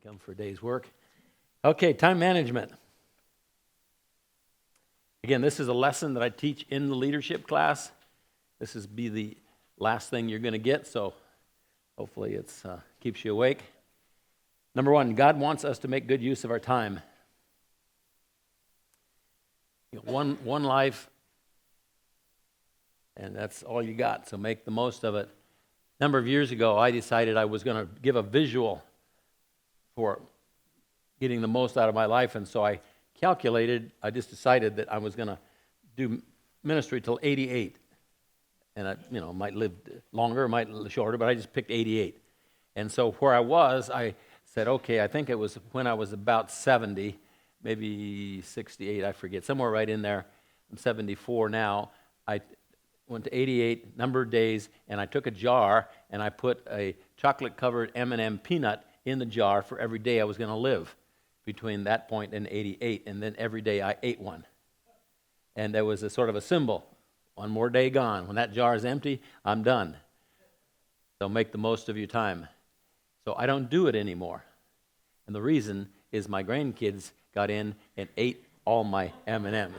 come for a day's work. Okay, time management. Again, this is a lesson that I teach in the leadership class. This is be the last thing you're going to get, so hopefully it keeps you awake. Number one, God wants us to make good use of our time. One life, and that's all you got, so make the most of it. A number of years ago, I decided I was going to give a visual for getting the most out of my life, and so I just decided that I was going to do ministry till 88. And I, might live longer, might live shorter, but I just picked 88. And so where I was, I said, okay, I think it was when I was about 70, maybe 68, I forget, somewhere right in there. I'm 74 now. I went to 88 number of days, and I took a jar, and I put a chocolate-covered M&M peanut in the jar for every day I was going to live between that point and 88, and then every day I ate one. And there was a sort of a symbol. One more day gone. When that jar is empty, I'm done. So make the most of your time. So I don't do it anymore. And the reason is my grandkids got in and ate all my M&Ms.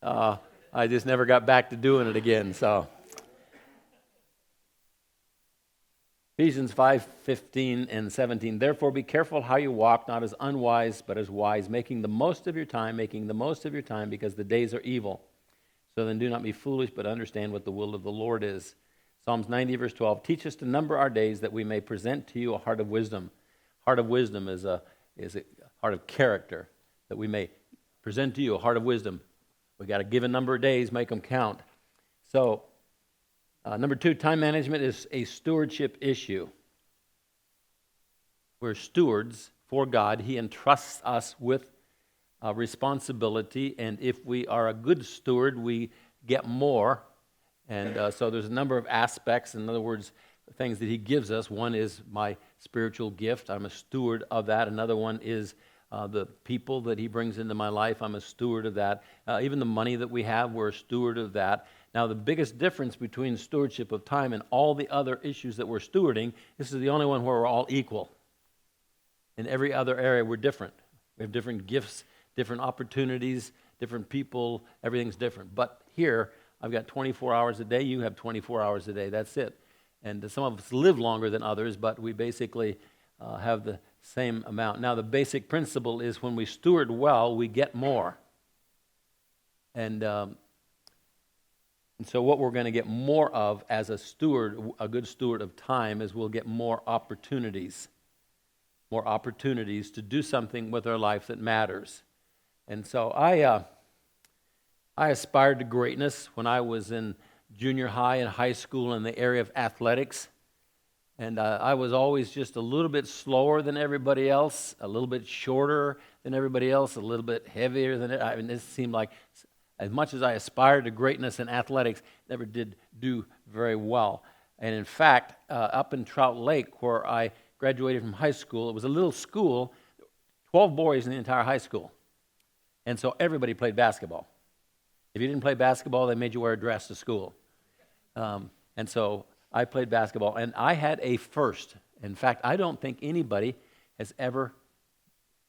I just never got back to doing it again. So Ephesians 5:15 and 17. Therefore be careful how you walk, not as unwise, but as wise, making the most of your time, because the days are evil. So then do not be foolish, but understand what the will of the Lord is. Psalms 90, verse 12. Teach us to number our days that we may present to you a heart of wisdom. Heart of wisdom is a heart of character, that we may present to you a heart of wisdom. We got to give a number of days, make them count. So, number two, time management is a stewardship issue. We're stewards for God. He entrusts us with responsibility, and if we are a good steward, we get more. And so there's a number of aspects, in other words, things that He gives us. One is my spiritual gift. I'm a steward of that. Another one is the people that He brings into my life. I'm a steward of that. Even the money that we have, we're a steward of that. Now, the biggest difference between stewardship of time and all the other issues that we're stewarding, this is the only one where we're all equal. In every other area, we're different. We have different gifts, different opportunities, different people. Everything's different. But here, I've got 24 hours a day. You have 24 hours a day. That's it. And some of us live longer than others, but we basically have the same amount. Now, the basic principle is when we steward well, we get more. And so what we're going to get more of as a steward, a good steward of time, is we'll get more opportunities to do something with our life that matters. And so I aspired to greatness when I was in junior high and high school in the area of athletics. And I was always just a little bit slower than everybody else, a little bit shorter than everybody else, a little bit heavier than it. I mean, it seemed like as much as I aspired to greatness in athletics, never did do very well. And in fact, up in Trout Lake, where I graduated from high school, it was a little school, 12 boys in the entire high school. And so everybody played basketball. If you didn't play basketball, they made you wear a dress to school. And so I played basketball, and I had a first. In fact, I don't think anybody has ever,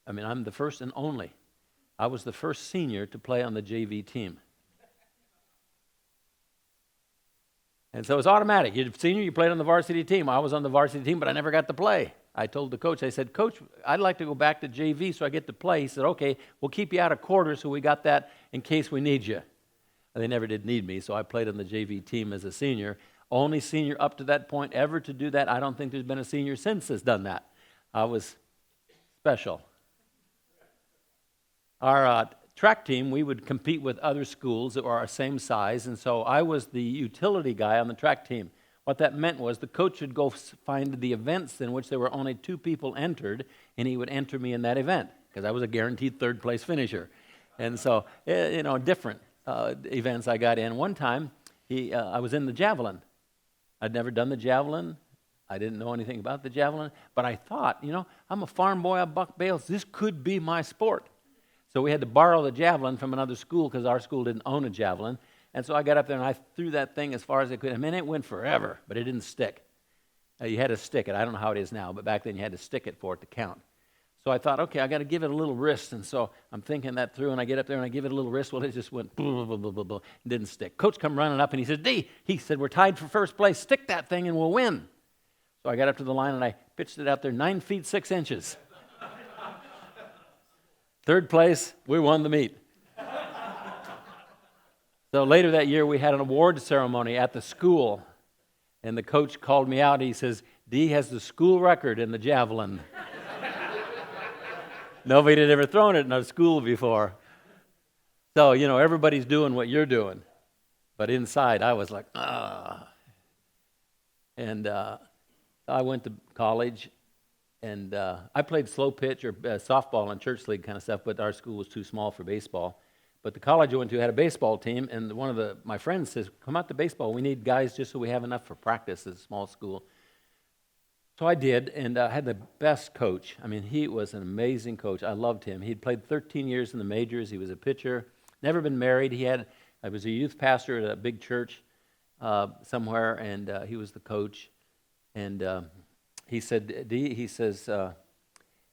I'm the first and only. I was the first senior to play on the JV team. And so it's automatic. You're a senior, you played on the varsity team. I was on the varsity team, but I never got to play. I told the coach, I said, Coach, I'd like to go back to JV so I get to play. He said, okay, we'll keep you out of quarters so we got that in case we need you. And they never did need me, so I played on the JV team as a senior. Only senior up to that point ever to do that. I don't think there's been a senior since that's done that. I was special. Our track team, we would compete with other schools that were our same size, and so I was the utility guy on the track team. What that meant was the coach would go find the events in which there were only 2 people entered, and he would enter me in that event, because I was a guaranteed third-place finisher. And so, different events I got in. One time, I was in the javelin. I'd never done the javelin. I didn't know anything about the javelin, but I thought, I'm a farm boy at Buck Bales. This could be my sport. So we had to borrow the javelin from another school because our school didn't own a javelin. And so I got up there and I threw that thing as far as I could. It went forever, but it didn't stick. You had to stick it. I don't know how it is now, but back then you had to stick it for it to count. So I thought, okay, I got to give it a little wrist. And so I'm thinking that through, and I get up there and I give it a little wrist. Well, it just went blah, blah, blah, blah, blah, and didn't stick. Coach come running up and he said, D, he said, we're tied for first place. Stick that thing and we'll win. So I got up to the line and I pitched it out there 9 feet 6 inches. Third place, we won the meet. So later that year, we had an award ceremony at the school. And the coach called me out. He says, D has the school record in the javelin. Nobody had ever thrown it in our school before. So, everybody's doing what you're doing. But inside, I was like, ah. And I went to college, and I played slow pitch or softball and church league kind of stuff, but our school was too small for baseball. But the college I went to had a baseball team, and one of my friends says, come out to baseball. We need guys just so we have enough for practice at a small school. So I did, and I had the best coach. I mean, he was an amazing coach. I loved him. He'd played 13 years in the majors. He was a pitcher, never been married. I was a youth pastor at a big church somewhere, and he was the coach. And he said, D, he says,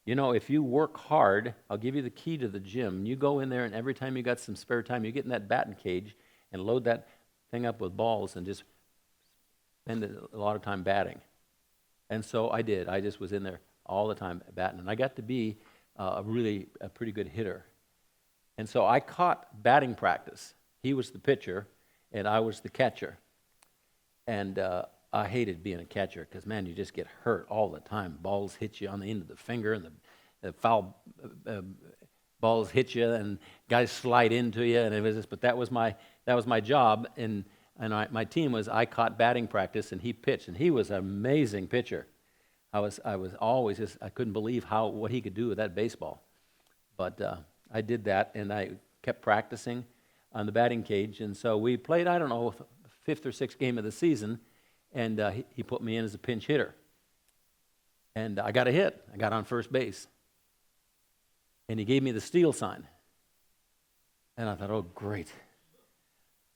if you work hard, I'll give you the key to the gym. You go in there, and every time you got some spare time, you get in that batting cage and load that thing up with balls and just spend a lot of time batting. And so I did. I just was in there all the time batting. And I got to be a pretty good hitter. And so I caught batting practice. He was the pitcher, and I was the catcher. And I hated being a catcher because, man, you just get hurt all the time. Balls hit you on the end of the finger, and the foul balls hit you, and guys slide into you. And it was just, but that was my job. And my team was, I caught batting practice, and he pitched, and he was an amazing pitcher. I was always just, I couldn't believe what he could do with that baseball. But I did that, and I kept practicing on the batting cage, and so we played, I don't know, fifth or sixth game of the season, and he put me in as a pinch hitter. And I got a hit. I got on first base. And he gave me the steal sign. And I thought, oh, great.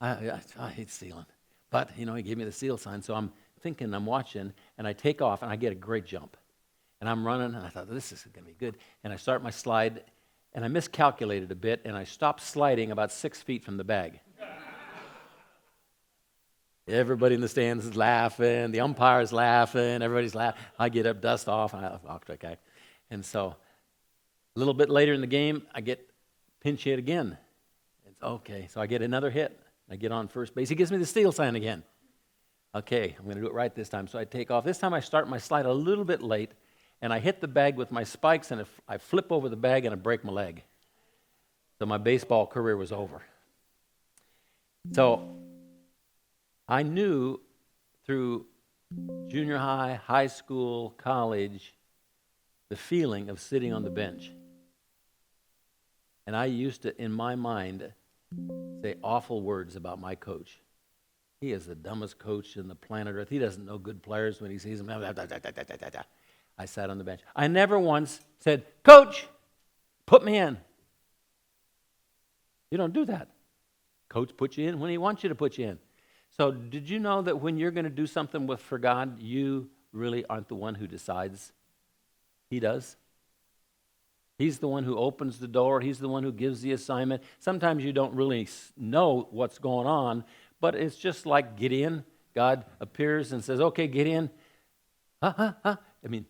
I hate stealing. But, he gave me the steal sign, so I'm thinking, I'm watching, and I take off, and I get a great jump. And I'm running, and I thought, this is going to be good. And I start my slide, and I miscalculated a bit, and I stopped sliding about 6 feet from the bag. Everybody in the stands is laughing, the umpire's laughing, everybody's laughing. I get up, dust off, and so a little bit later in the game, I get pinch hit again. It's okay, so I get another hit. I get on first base. He gives me the steal sign again. Okay, I'm going to do it right this time. So I take off. This time I start my slide a little bit late, and I hit the bag with my spikes, and I flip over the bag, and I break my leg. So my baseball career was over. So I knew through junior high, high school, college, the feeling of sitting on the bench. And I used to, in my mind, say awful words about my coach. He is the dumbest coach in the planet Earth. He doesn't know good players when he sees them. I sat on the bench. I never once said, Coach, put me in. You don't do that. Coach puts you in when he wants you to put you in. So did you know that when you're going to do something for God, you really aren't the one who decides? He does. He's the one who opens the door. He's the one who gives the assignment. Sometimes you don't really know what's going on, but it's just like Gideon. God appears and says, okay, Gideon. I mean,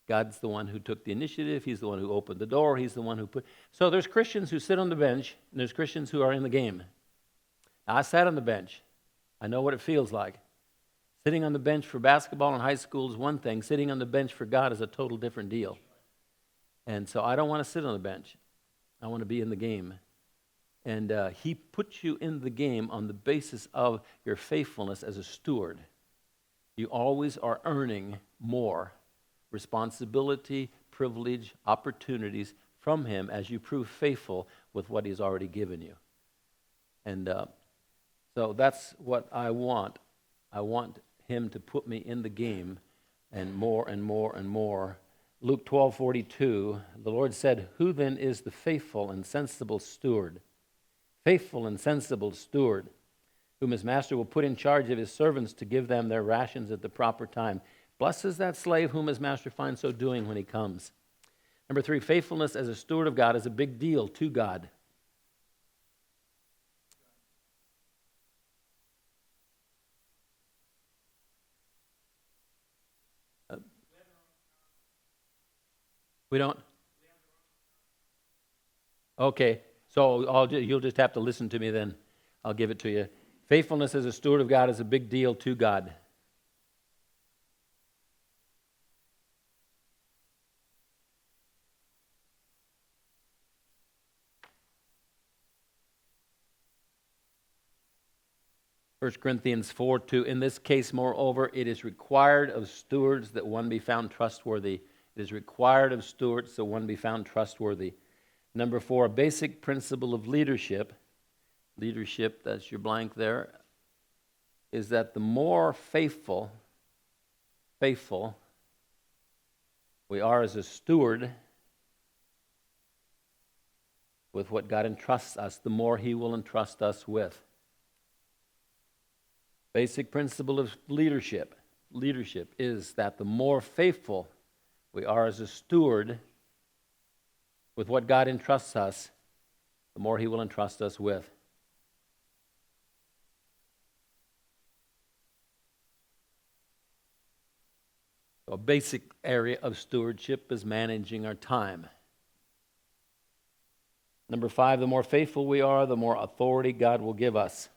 God's the one who took the initiative. He's the one who opened the door. He's the one who put... So there's Christians who sit on the bench, and there's Christians who are in the game. Now, I sat on the bench. I know what it feels like. Sitting on the bench for basketball in high school is one thing. Sitting on the bench for God is a total different deal. And so I don't want to sit on the bench. I want to be in the game. And he puts you in the game on the basis of your faithfulness as a steward. You always are earning more responsibility, privilege, opportunities from him as you prove faithful with what he's already given you. And so that's what I want. I want him to put me in the game and more and more and more. Luke 12:42, the Lord said, who then is the faithful and sensible steward? Faithful and sensible steward, whom his master will put in charge of his servants to give them their rations at the proper time. blesses that slave whom his master finds so doing when he comes. Number 3, faithfulness as a steward of God is a big deal to God. We don't? Okay, so you'll just have to listen to me then. I'll give it to you. Faithfulness as a steward of God is a big deal to God. First Corinthians 4:2. In this case, moreover, it is required of stewards that one be found trustworthy. It is required of stewards that one be found trustworthy. Number 4, a basic principle of leadership. Leadership, that's your blank there, is that the more faithful we are as a steward with what God entrusts us, the more He will entrust us with. Basic principle of leadership is that the more faithful we are as a steward with what God entrusts us, the more He will entrust us with. So a basic area of stewardship is managing our time. Number 5, the more faithful we are, the more authority God will give us.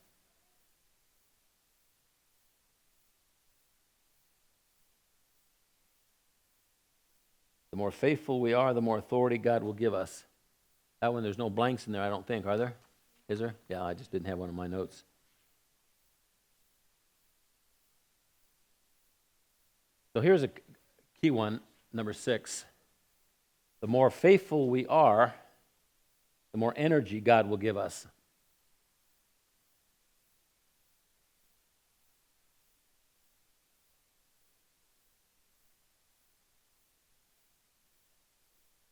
The more faithful we are, the more authority God will give us. That one, there's no blanks in there, I don't think, are there? Is there? Yeah, I just didn't have one of my notes. So here's a key one, number 6. The more faithful we are, the more energy God will give us.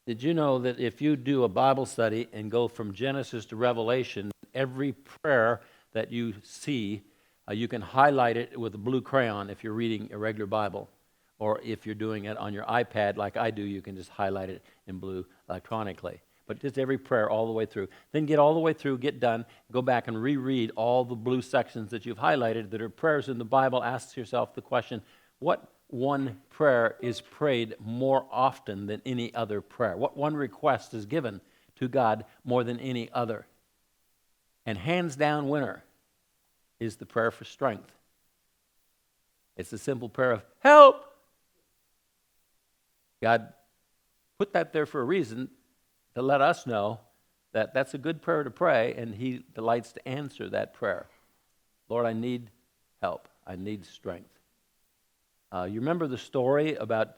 Did you know that if you do a Bible study and go from Genesis to Revelation, every prayer that you see, you can highlight it with a blue crayon if you're reading a regular Bible. Or if you're doing it on your iPad like I do, you can just highlight it in blue electronically. But just every prayer all the way through. Then get all the way through, get done, go back and reread all the blue sections that you've highlighted that are prayers in the Bible. Ask yourself the question, what one prayer is prayed more often than any other prayer? What one request is given to God more than any other? And hands down winner is the prayer for strength. It's the simple prayer of, help! God put that there for a reason, to let us know that that's a good prayer to pray, and He delights to answer that prayer. Lord, I need help. I need strength. You remember the story about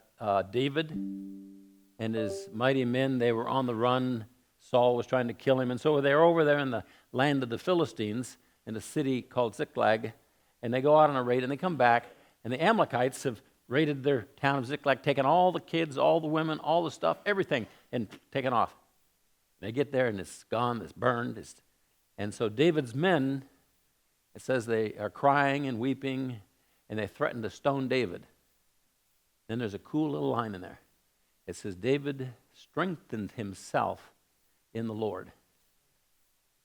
David and his mighty men? They were on the run. Saul was trying to kill him, and so they were over there in the land of the Philistines in a city called Ziklag, and they go out on a raid, and they come back, and the Amalekites have raided their town of Ziklag, taken all the kids, all the women, all the stuff, everything, and taken off. They get there, and it's gone, it's burned. And so David's men, it says they are crying and weeping, and they threaten to stone David. Then there's a cool little line in there. It says, David strengthened himself in the Lord.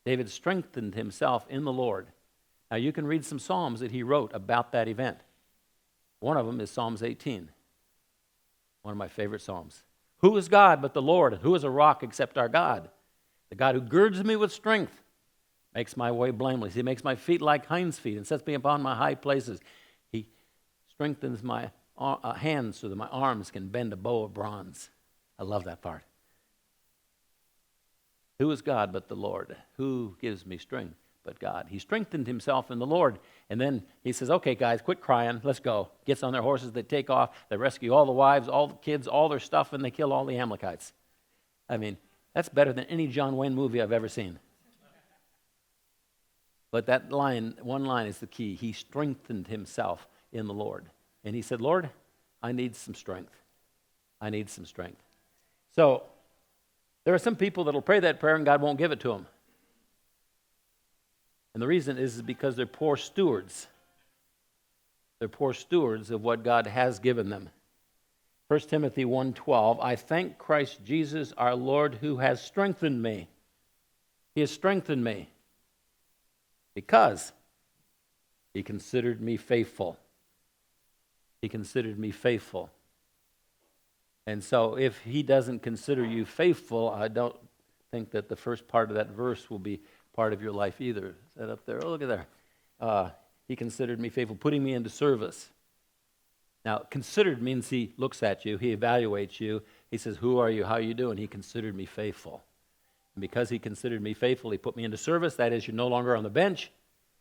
David strengthened himself in the Lord. Now you can read some Psalms that he wrote about that event. One of them is Psalms 18, one of my favorite Psalms. Who is God but the Lord? Who is a rock except our God? The God who girds me with strength, makes my way blameless. He makes my feet like hinds' feet and sets me upon my high places. He strengthens my hands so that my arms can bend a bow of bronze. I love that part. Who is God but the Lord? Who gives me strength but God? He strengthened himself in the Lord. And then he says, okay, guys, quit crying. Let's go. Gets on their horses. They take off. They rescue all the wives, all the kids, all their stuff, and they kill all the Amalekites. I mean, that's better than any John Wayne movie I've ever seen. But that line, one line is the key. He strengthened himself in the Lord. And he said, Lord, I need some strength. I need some strength. So there are some people that will pray that prayer and God won't give it to them. And the reason is because they're poor stewards. They're poor stewards of what God has given them. 1 Timothy 1:12, I thank Christ Jesus our Lord who has strengthened me. He has strengthened me because he considered me faithful. He considered me faithful. And so if he doesn't consider you faithful, I don't think that the first part of that verse will be part of your life either. Is that up there? Oh, look at there. He considered me faithful, putting me into service. Now, considered means he looks at you, he evaluates you. He says, who are you? How are you doing? He considered me faithful. And because he considered me faithful, he put me into service. That is, you're no longer on the bench.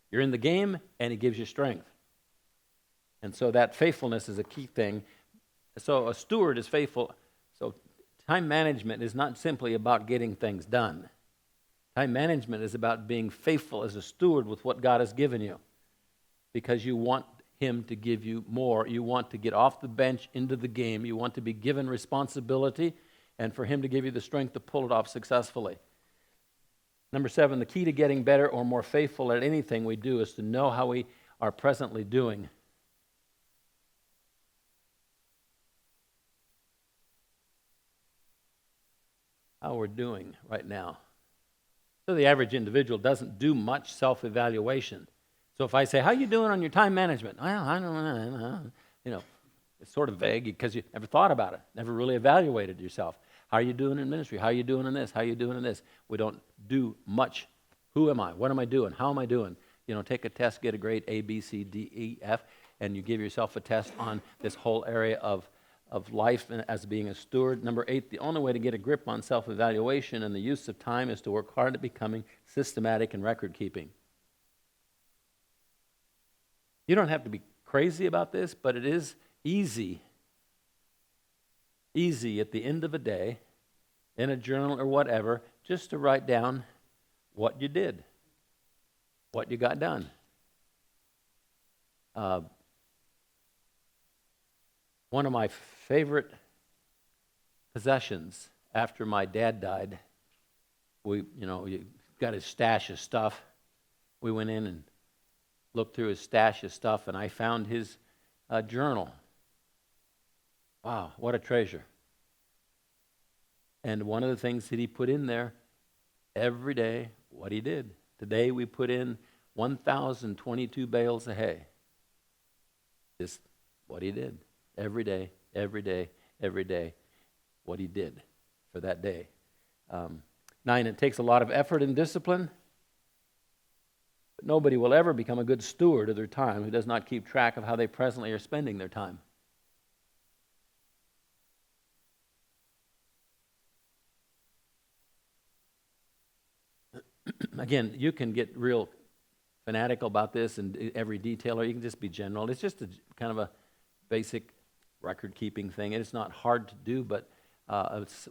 You're in the game, and he gives you strength. And so that faithfulness is a key thing. So a steward is faithful. So time management is not simply about getting things done. Time management is about being faithful as a steward with what God has given you, because you want him to give you more. You want to get off the bench into the game. You want to be given responsibility and for him to give you the strength to pull it off successfully. Number 7, the key to getting better or more faithful at anything we do is to know how we are presently doing. How we're doing right now. So the average individual doesn't do much self-evaluation. So if I say, how are you doing on your time management? Well, I don't know. It's sort of vague because you never thought about it, never really evaluated yourself. How are you doing in ministry? How are you doing in this? How are you doing in this? We don't do much. Who am I? What am I doing? How am I doing? Take a test, get a grade A, B, C, D, E, F, and you give yourself a test on this whole area of life as being a steward. Number 8, the only way to get a grip on self-evaluation and the use of time is to work hard at becoming systematic in record keeping. You don't have to be crazy about this, but it is easy at the end of a day, in a journal or whatever, just to write down what you did, what you got done. One of my favorite possessions after my dad died, we got his stash of stuff. We went in and looked through his stash of stuff, and I found his journal. Wow, what a treasure. And one of the things that he put in there every day, what he did. Today we put in 1,022 bales of hay. Just what he did. Every day, every day, every day, what he did for that day. 9, it takes a lot of effort and discipline. But nobody will ever become a good steward of their time who does not keep track of how they presently are spending their time. Again, you can get real fanatical about this and every detail, or you can just be general. It's just a kind of a basic record-keeping thing. It's not hard to do, but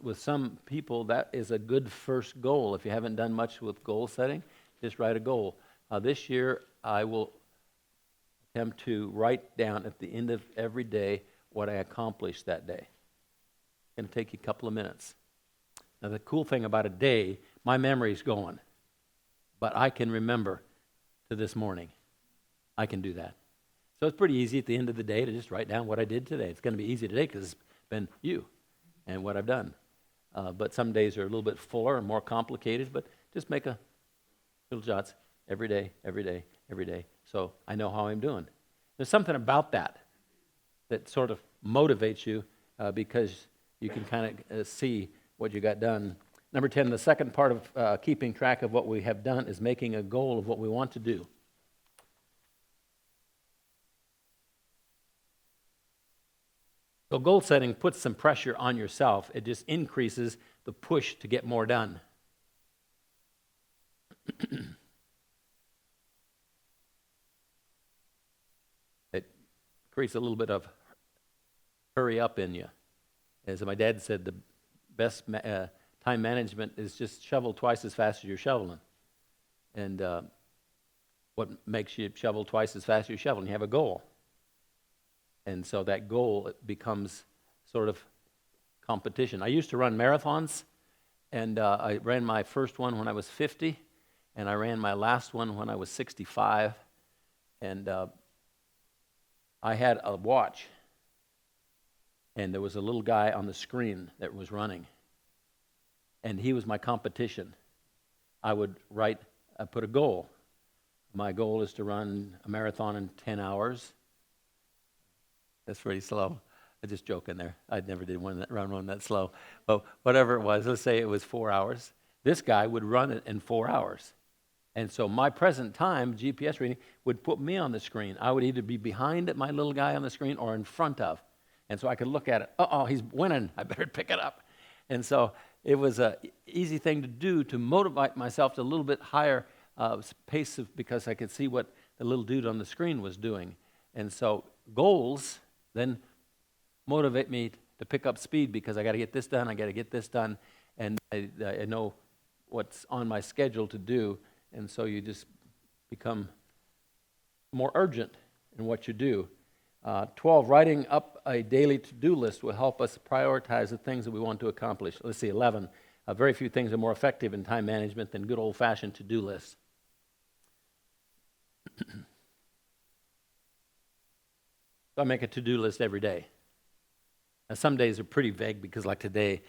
with some people, that is a good first goal. If you haven't done much with goal setting, just write a goal. This year, I will attempt to write down at the end of every day what I accomplished that day. It's going to take you a couple of minutes. Now, the cool thing about a day, my memory's going, but I can remember to this morning. I can do that. So it's pretty easy at the end of the day to just write down what I did today. It's going to be easy today because it's been you and what I've done. But some days are a little bit fuller and more complicated, but just make a little jots every day, every day, every day. So I know how I'm doing. There's something about that sort of motivates you because you can kind of see what you got done. Number 10, the second part of keeping track of what we have done is making a goal of what we want to do. So goal setting puts some pressure on yourself. It just increases the push to get more done. It creates a little bit of hurry up in you. As my dad said, the best time management is just shovel twice as fast as you're shoveling. And what makes you shovel twice as fast as you're shoveling? You have a goal. And so that goal becomes sort of competition. I used to run marathons, and I ran my first one when I was 50, and I ran my last one when I was 65. And I had a watch, and there was a little guy on the screen that was running, and he was my competition. I put a goal. My goal is to run a marathon in 10 hours. That's pretty slow. I'm just joking there. I never did run one that slow. But whatever it was, let's say it was 4 hours. This guy would run it in 4 hours. And so my present time, GPS reading, would put me on the screen. I would either be behind my little guy on the screen or in front of. And so I could look at it. Uh-oh, he's winning. I better pick it up. And so it was an easy thing to do to motivate myself to a little bit higher pace because I could see what the little dude on the screen was doing. And so goals then motivate me to pick up speed because I got to get this done, I got to get this done, and I know what's on my schedule to do, and so you just become more urgent in what you do. 12, writing up a daily to-do list will help us prioritize the things that we want to accomplish. Let's see, 11, very few things are more effective in time management than good old-fashioned to-do lists. So I make a to-do list every day. Now, some days are pretty vague because like today,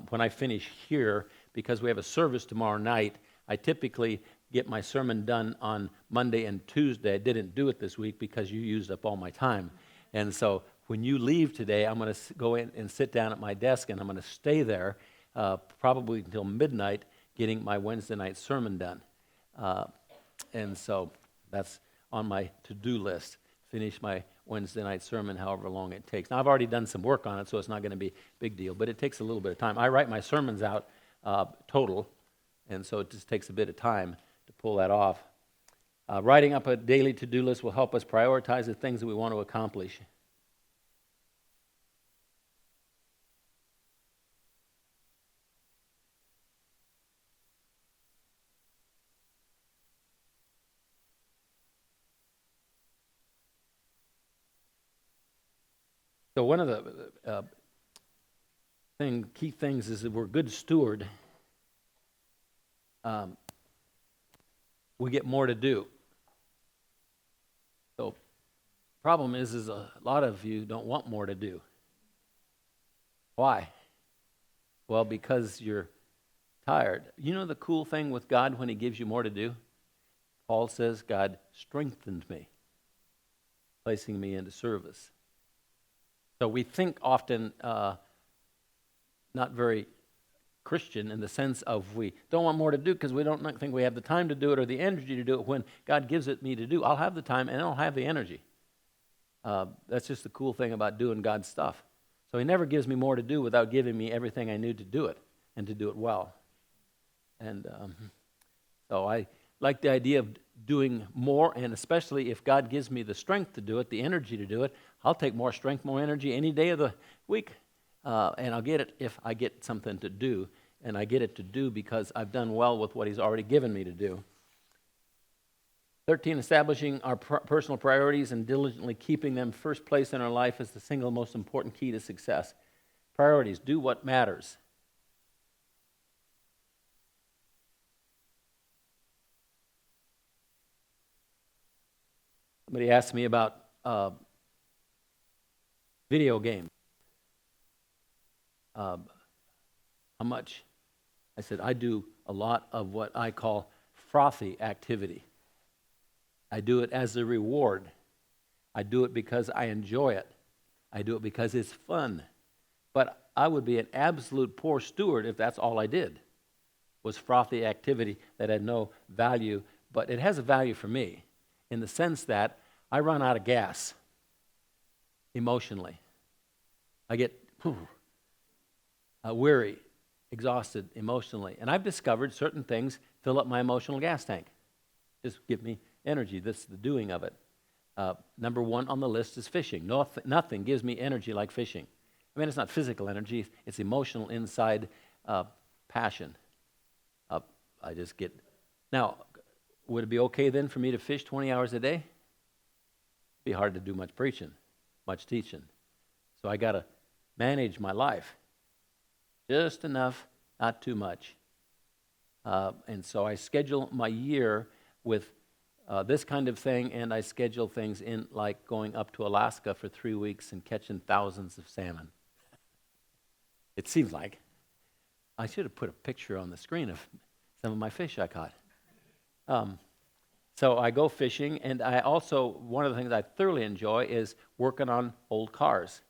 when I finish here, because we have a service tomorrow night, I typically get my sermon done on Monday and Tuesday. I didn't do it this week because you used up all my time. And so when you leave today, I'm going to go in and sit down at my desk, and I'm going to stay there probably until midnight getting my Wednesday night sermon done. And so that's on my to-do list. Finish my Wednesday night sermon, however long it takes. Now, I've already done some work on it, so it's not going to be a big deal, but it takes a little bit of time. I write my sermons out total, and so it just takes a bit of time to pull that off. Writing up a daily to-do list will help us prioritize the things that we want to accomplish. So one of the key things is that we're good steward. We get more to do. So problem is a lot of you don't want more to do. Why? Well, because you're tired. You know the cool thing with God when he gives you more to do? Paul says, God strengthened me, placing me into service. So we think often not very Christian in the sense of we don't want more to do because we don't think we have the time to do it or the energy to do it. When God gives it me to do, I'll have the time and I'll have the energy. That's just the cool thing about doing God's stuff. So he never gives me more to do without giving me everything I need to do it and to do it well. And so I like the idea of doing more, and especially if God gives me the strength to do it, the energy to do it, I'll take more strength, more energy any day of the week. And I'll get it if I get something to do. And I get it to do because I've done well with what he's already given me to do. 13, establishing our personal priorities and diligently keeping them first place in our life is the single most important key to success. Priorities, do what matters. Somebody asked me about video games. How much? I said, I do a lot of what I call frothy activity. I do it as a reward. I do it because I enjoy it. I do it because it's fun. But I would be an absolute poor steward if that's all I did, was frothy activity that had no value. But it has a value for me in the sense that I run out of gas emotionally. I get weary, exhausted emotionally. And I've discovered certain things fill up my emotional gas tank. Just give me energy. This is the doing of it. Number one on the list is fishing. Nothing gives me energy like fishing. I mean, it's not physical energy. It's emotional inside passion. I just get... Now, would it be okay then for me to fish 20 hours a day? It'd be hard to do much preaching, much teaching. So I got to manage my life. Just enough, not too much. And so I schedule my year with this kind of thing, and I schedule things in like going up to Alaska for 3 weeks and catching thousands of salmon. It seems like. I should have put a picture on the screen of some of my fish I caught. So I go fishing, and I also, one of the things I thoroughly enjoy is working on old cars.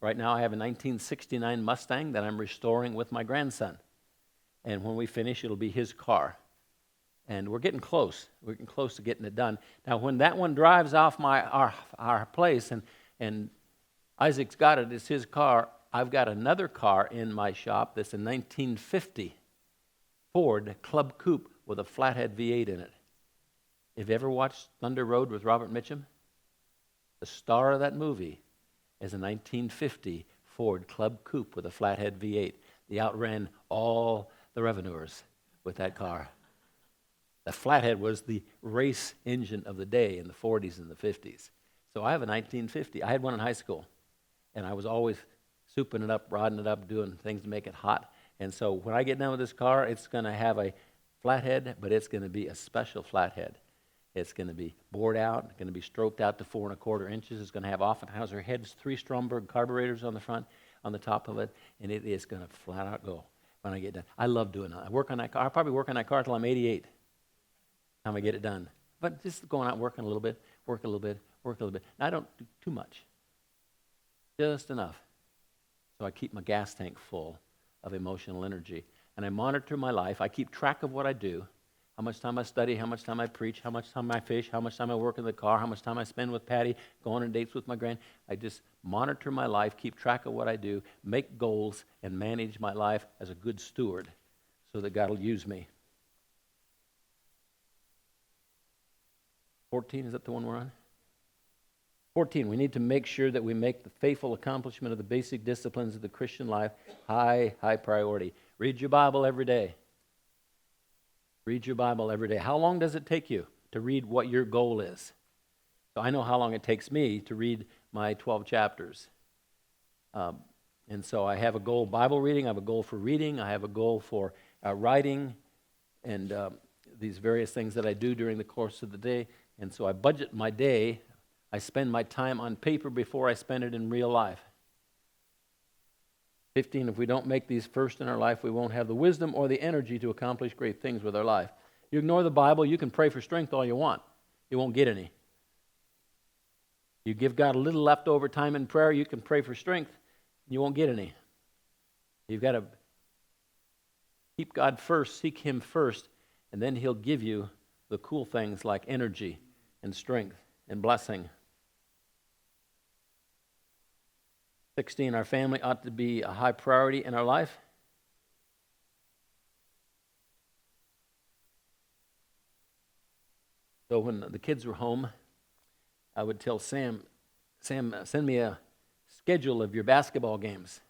Right now I have a 1969 Mustang that I'm restoring with my grandson. And when we finish, it'll be his car. And we're getting close. We're getting close to getting it done. Now, when that one drives off our place, and Isaac's got it, it's his car, I've got another car in my shop that's a 1950 Ford Club Coupe with a flathead V8 in it. Have you ever watched Thunder Road with Robert Mitchum? The star of that movie is a 1950 Ford Club Coupe with a flathead V8. They outran all the revenuers with that car. The flathead was the race engine of the day in the 40s and the 50s. So I have a 1950. I had one in high school, and I was always souping it up, rodding it up, doing things to make it hot. And so when I get done with this car, it's going to have a flathead, but it's going to be a special flathead. It's going to be bored out, going to be stroked out to 4 1/4 inches. It's going to have Offenhauser heads, 3 Stromberg carburetors on the front, on the top of it, and it is going to flat out go when I get done. I love doing that. I work on that car. I'll probably work on that car until I'm 88, time I get it done. But just going out working a little bit, work a little bit, work a little bit. Now, I don't do too much, just enough. So I keep my gas tank full of emotional energy. And I monitor my life. I keep track of what I do. How much time I study, how much time I preach, how much time I fish, how much time I work in the car, how much time I spend with Patty, going on dates with my I just monitor my life, keep track of what I do, make goals, and manage my life as a good steward so that God will use me. 14, is that the one we're on? 14, we need to make sure that we make the faithful accomplishment of the basic disciplines of the Christian life high priority. Read your Bible every day. Read your Bible every day. How long does it take you to read what your goal is? So I know how long it takes me to read my 12 chapters. And so I have a goal Bible reading, I have a goal for reading, I have a goal for writing, and these various things that I do during the course of the day. And so I budget my day. I spend my time on paper before I spend it in real life. 15, if we don't make these first in our life, we won't have the wisdom or the energy to accomplish great things with our life. You ignore the Bible, you can pray for strength all you want. You won't get any. You give God a little leftover time in prayer, you can pray for strength, you won't get any. You've got to keep God first, seek Him first, and then He'll give you the cool things like energy and strength and blessing. 16, our family ought to be a high priority in our life. So when the kids were home, I would tell Sam, send me a schedule of your basketball games.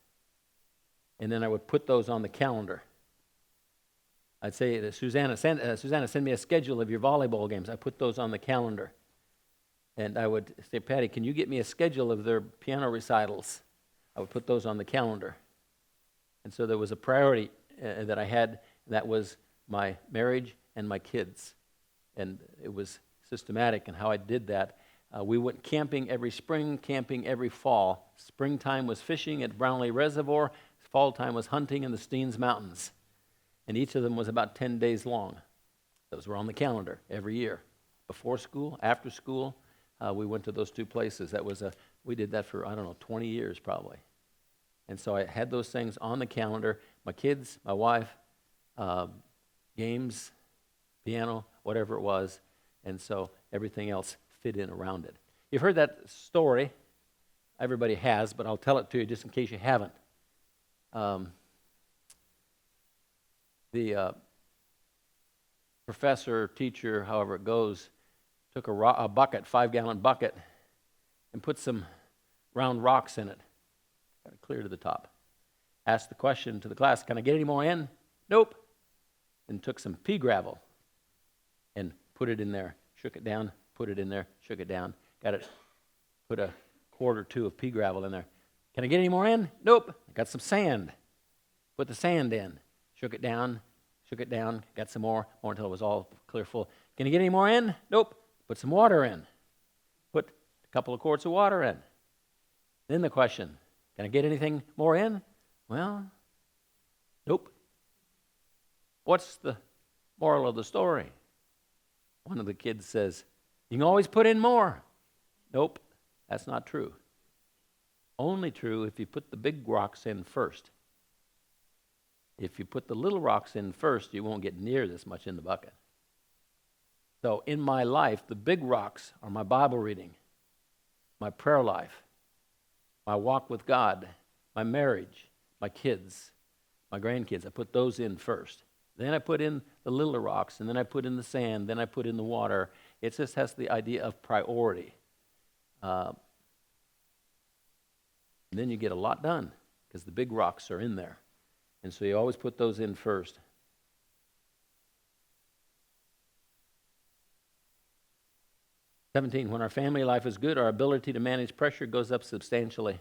And then I would put those on the calendar. I'd say to Susanna, send me a schedule of your volleyball games. I put those on the calendar. And I would say, Patty, can you get me a schedule of their piano recitals? I would put those on the calendar. And so there was a priority that I had, that was my marriage and my kids. And it was systematic in how I did that. We went camping every spring, camping every fall. Springtime was fishing at Brownlee Reservoir. Fall time was hunting in the Steens Mountains. And each of them was about 10 days long. Those were on the calendar every year. Before school, after school, we went to those two places. We did that for, 20 years probably. And so I had those things on the calendar. My kids, my wife, games, piano, whatever it was. And so everything else fit in around it. You've heard that story. Everybody has, but I'll tell it to you just in case you haven't. The professor, teacher, however it goes, took a bucket, 5-gallon bucket, and put some round rocks in it, kind of clear to the top. Asked the question to the class, can I get any more in? Nope. Then took some pea gravel and put it in there, shook it down, put it in there, shook it down, put a quart or two of pea gravel in there. Can I get any more in? Nope. I got some sand. Put the sand in, shook it down, got some more until it was all clear full. Can you get any more in? Nope. Put some water in. Put a couple of quarts of water in. Then the question, can I get anything more in? Well, nope. What's the moral of the story? One of the kids says, you can always put in more. Nope, that's not true. Only true if you put the big rocks in first. If you put the little rocks in first, you won't get near this much in the bucket. So in my life, the big rocks are my Bible reading, my prayer life, my walk with God, my marriage, my kids, my grandkids. I put those in first. Then I put in the littler rocks, and then I put in the sand, then I put in the water. It just has the idea of priority. And then you get a lot done because the big rocks are in there. And so you always put those in first. "17, when our family life is good, our ability to manage pressure goes up substantially.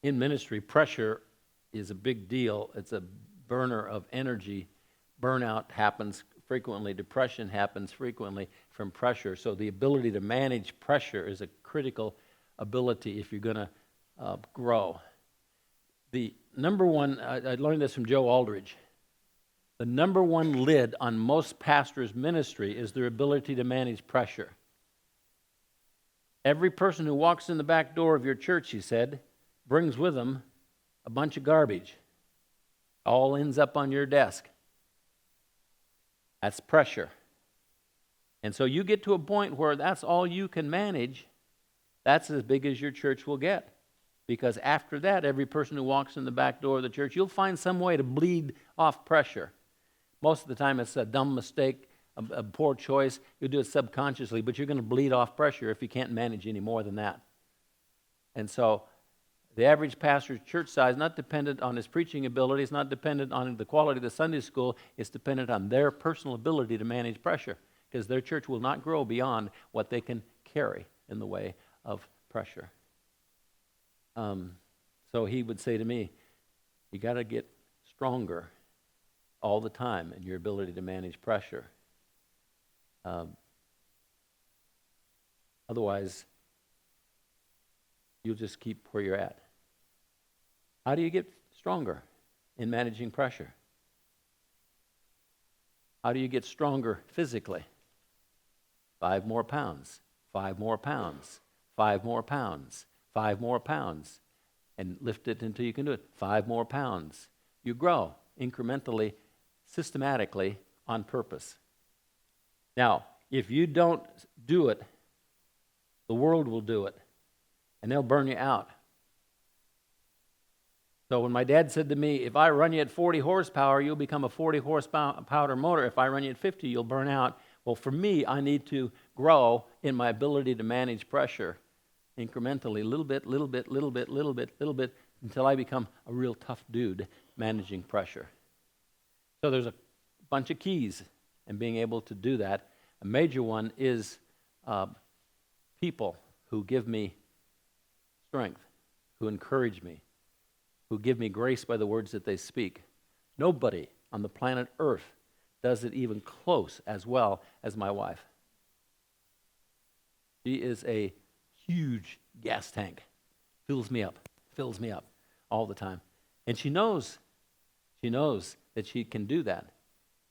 In ministry, pressure is a big deal. It's a burner of energy. Burnout happens frequently. Depression happens frequently from pressure. So the ability to manage pressure is a critical ability if you're going to grow. The number one, I learned this from Joe Aldridge. The number one lid on most pastors' ministry is their ability to manage pressure. Every person who walks in the back door of your church, he said, brings with them a bunch of garbage. All ends up on your desk. That's pressure. And so you get to a point where that's all you can manage. That's as big as your church will get. Because after that, every person who walks in the back door of the church, you'll find some way to bleed off pressure. Most of the time it's a dumb mistake, a poor choice. You'll do it subconsciously, but you're going to bleed off pressure if you can't manage any more than that. And so the average pastor's church size is not dependent on his preaching ability. It's not dependent on the quality of the Sunday school. It's dependent on their personal ability to manage pressure, because their church will not grow beyond what they can carry in the way of pressure. So he would say to me, you got to get stronger all the time in your ability to manage pressure. Otherwise, you'll just keep where you're at. How do you get stronger in managing pressure? How do you get stronger physically? 5 more pounds, 5 more pounds, 5 more pounds, 5 more pounds, and lift it until you can do it. 5 more pounds. You grow incrementally, systematically, on purpose. Now, if you don't do it, the world will do it, and they'll burn you out. So when my dad said to me, if I run you at 40 horsepower, you'll become a 40 horsepower motor. If I run you at 50, you'll burn out. Well, for me, I need to grow in my ability to manage pressure incrementally, little bit, little bit, little bit, little bit, little bit, until I become a real tough dude managing pressure. So there's a bunch of keys in being able to do that. A major one is people who give me strength, who encourage me, who give me grace by the words that they speak. Nobody on the planet Earth does it even close as well as my wife. She is a huge gas tank. Fills me up all the time. And she knows that she can do that.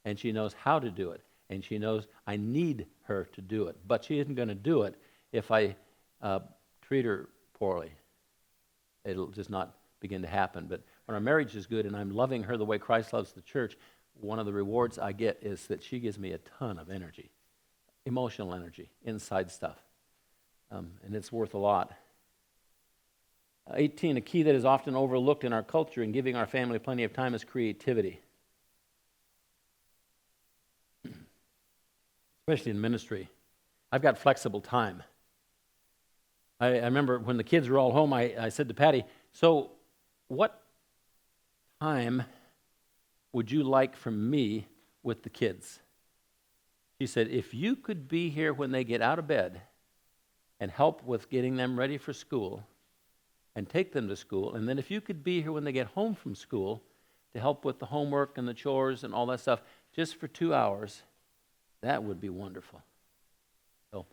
And she knows how to do it. And she knows I need her to do it. But she isn't going to do it if I treat her poorly. It'll just not begin to happen. But when our marriage is good and I'm loving her the way Christ loves the church, one of the rewards I get is that she gives me a ton of energy, emotional energy, inside stuff. And it's worth a lot. 18, a key that is often overlooked in our culture in giving our family plenty of time is creativity. Especially in ministry. I've got flexible time. I remember when the kids were all home, I said to Patty, so what time would you like from me with the kids? She said, if you could be here when they get out of bed and help with getting them ready for school and take them to school. And then if you could be here when they get home from school to help with the homework and the chores and all that stuff, just for 2 hours, that would be wonderful. So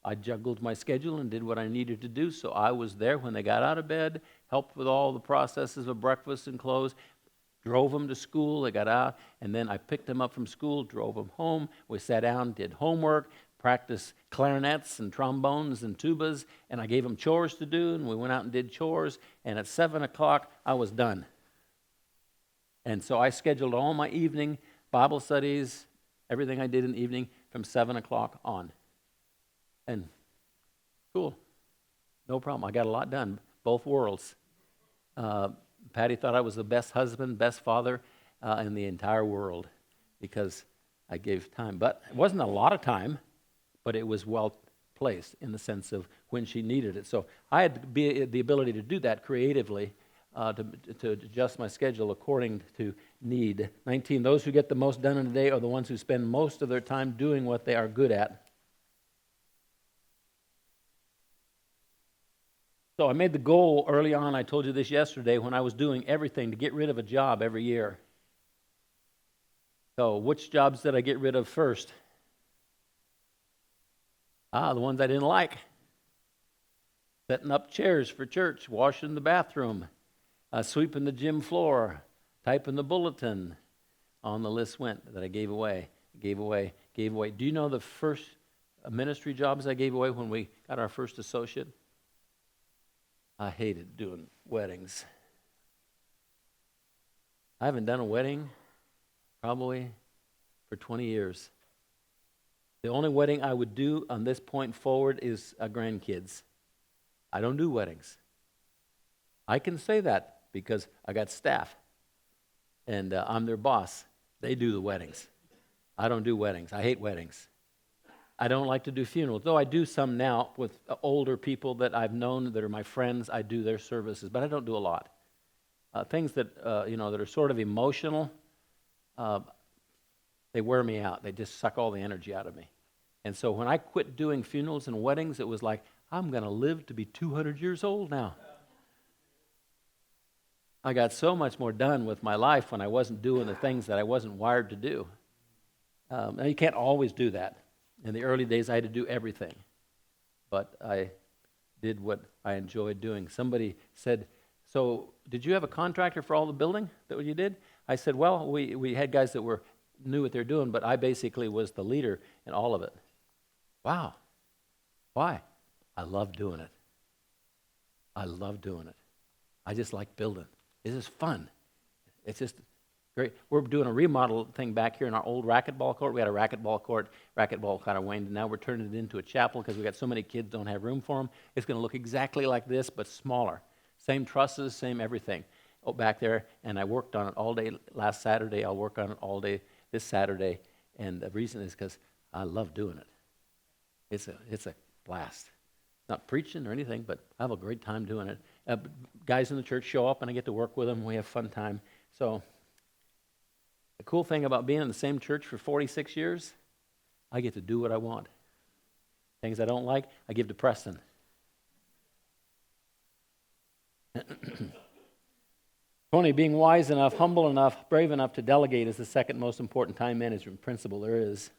I juggled my schedule and did what I needed to do. So I was there when they got out of bed, helped with all the processes of breakfast and clothes, drove them to school, they got out, and then I picked them up from school, drove them home. We sat down, did homework, practiced clarinets and trombones and tubas, and I gave them chores to do, and we went out and did chores, and at 7 o'clock, I was done. And so I scheduled all my evening Bible studies, everything I did in the evening from 7 o'clock on. And cool, no problem. I got a lot done, both worlds. Patty thought I was the best husband, best father in the entire world because I gave time. But it wasn't a lot of time, but it was well placed in the sense of when she needed it. So I had the ability to do that creatively, to adjust my schedule according to need. 19, those who get the most done in a day are the ones who spend most of their time doing what they are good at. So I made the goal early on, I told you this yesterday, when I was doing everything to get rid of a job every year. So which jobs did I get rid of first? The ones I didn't like. Setting up chairs for church, washing the bathroom, sweeping the gym floor, typing the bulletin. On the list went that I gave away. Do you know the first ministry jobs I gave away when we got our first associate? I hated doing weddings. I haven't done a wedding probably for 20 years. The only wedding I would do on this point forward is grandkids. I don't do weddings. I can say that because I got staff, and I'm their boss. They do the weddings. I don't do weddings. I hate weddings. I don't like to do funerals, though I do some now with older people that I've known that are my friends. I do their services, but I don't do a lot. Things that that are sort of emotional, they wear me out. They just suck all the energy out of me. And so when I quit doing funerals and weddings, it was like, I'm going to live to be 200 years old now. I got so much more done with my life when I wasn't doing the things that I wasn't wired to do. Now you can't always do that. In the early days, I had to do everything. But I did what I enjoyed doing. Somebody said, so did you have a contractor for all the building that you did? I said, well, we had guys that knew what they're doing, but I basically was the leader in all of it. Wow. Why? I love doing it. I just like building. It's just fun. It's just great. We're doing a remodel thing back here in our old racquetball court. We had a racquetball court. Racquetball kind of waned, and now we're turning it into a chapel because we got so many kids don't have room for them. It's going to look exactly like this, but smaller. Same trusses, same everything. Back there, and I worked on it all day last Saturday. I'll work on it all day this Saturday, and the reason is because I love doing it. It's a blast. Not preaching or anything, but I have a great time doing it. Guys in the church show up, and I get to work with them. We have fun time. So the cool thing about being in the same church for 46 years, I get to do what I want. Things I don't like, I give to Preston. 20, being wise enough, humble enough, brave enough to delegate is the second most important time management principle there is.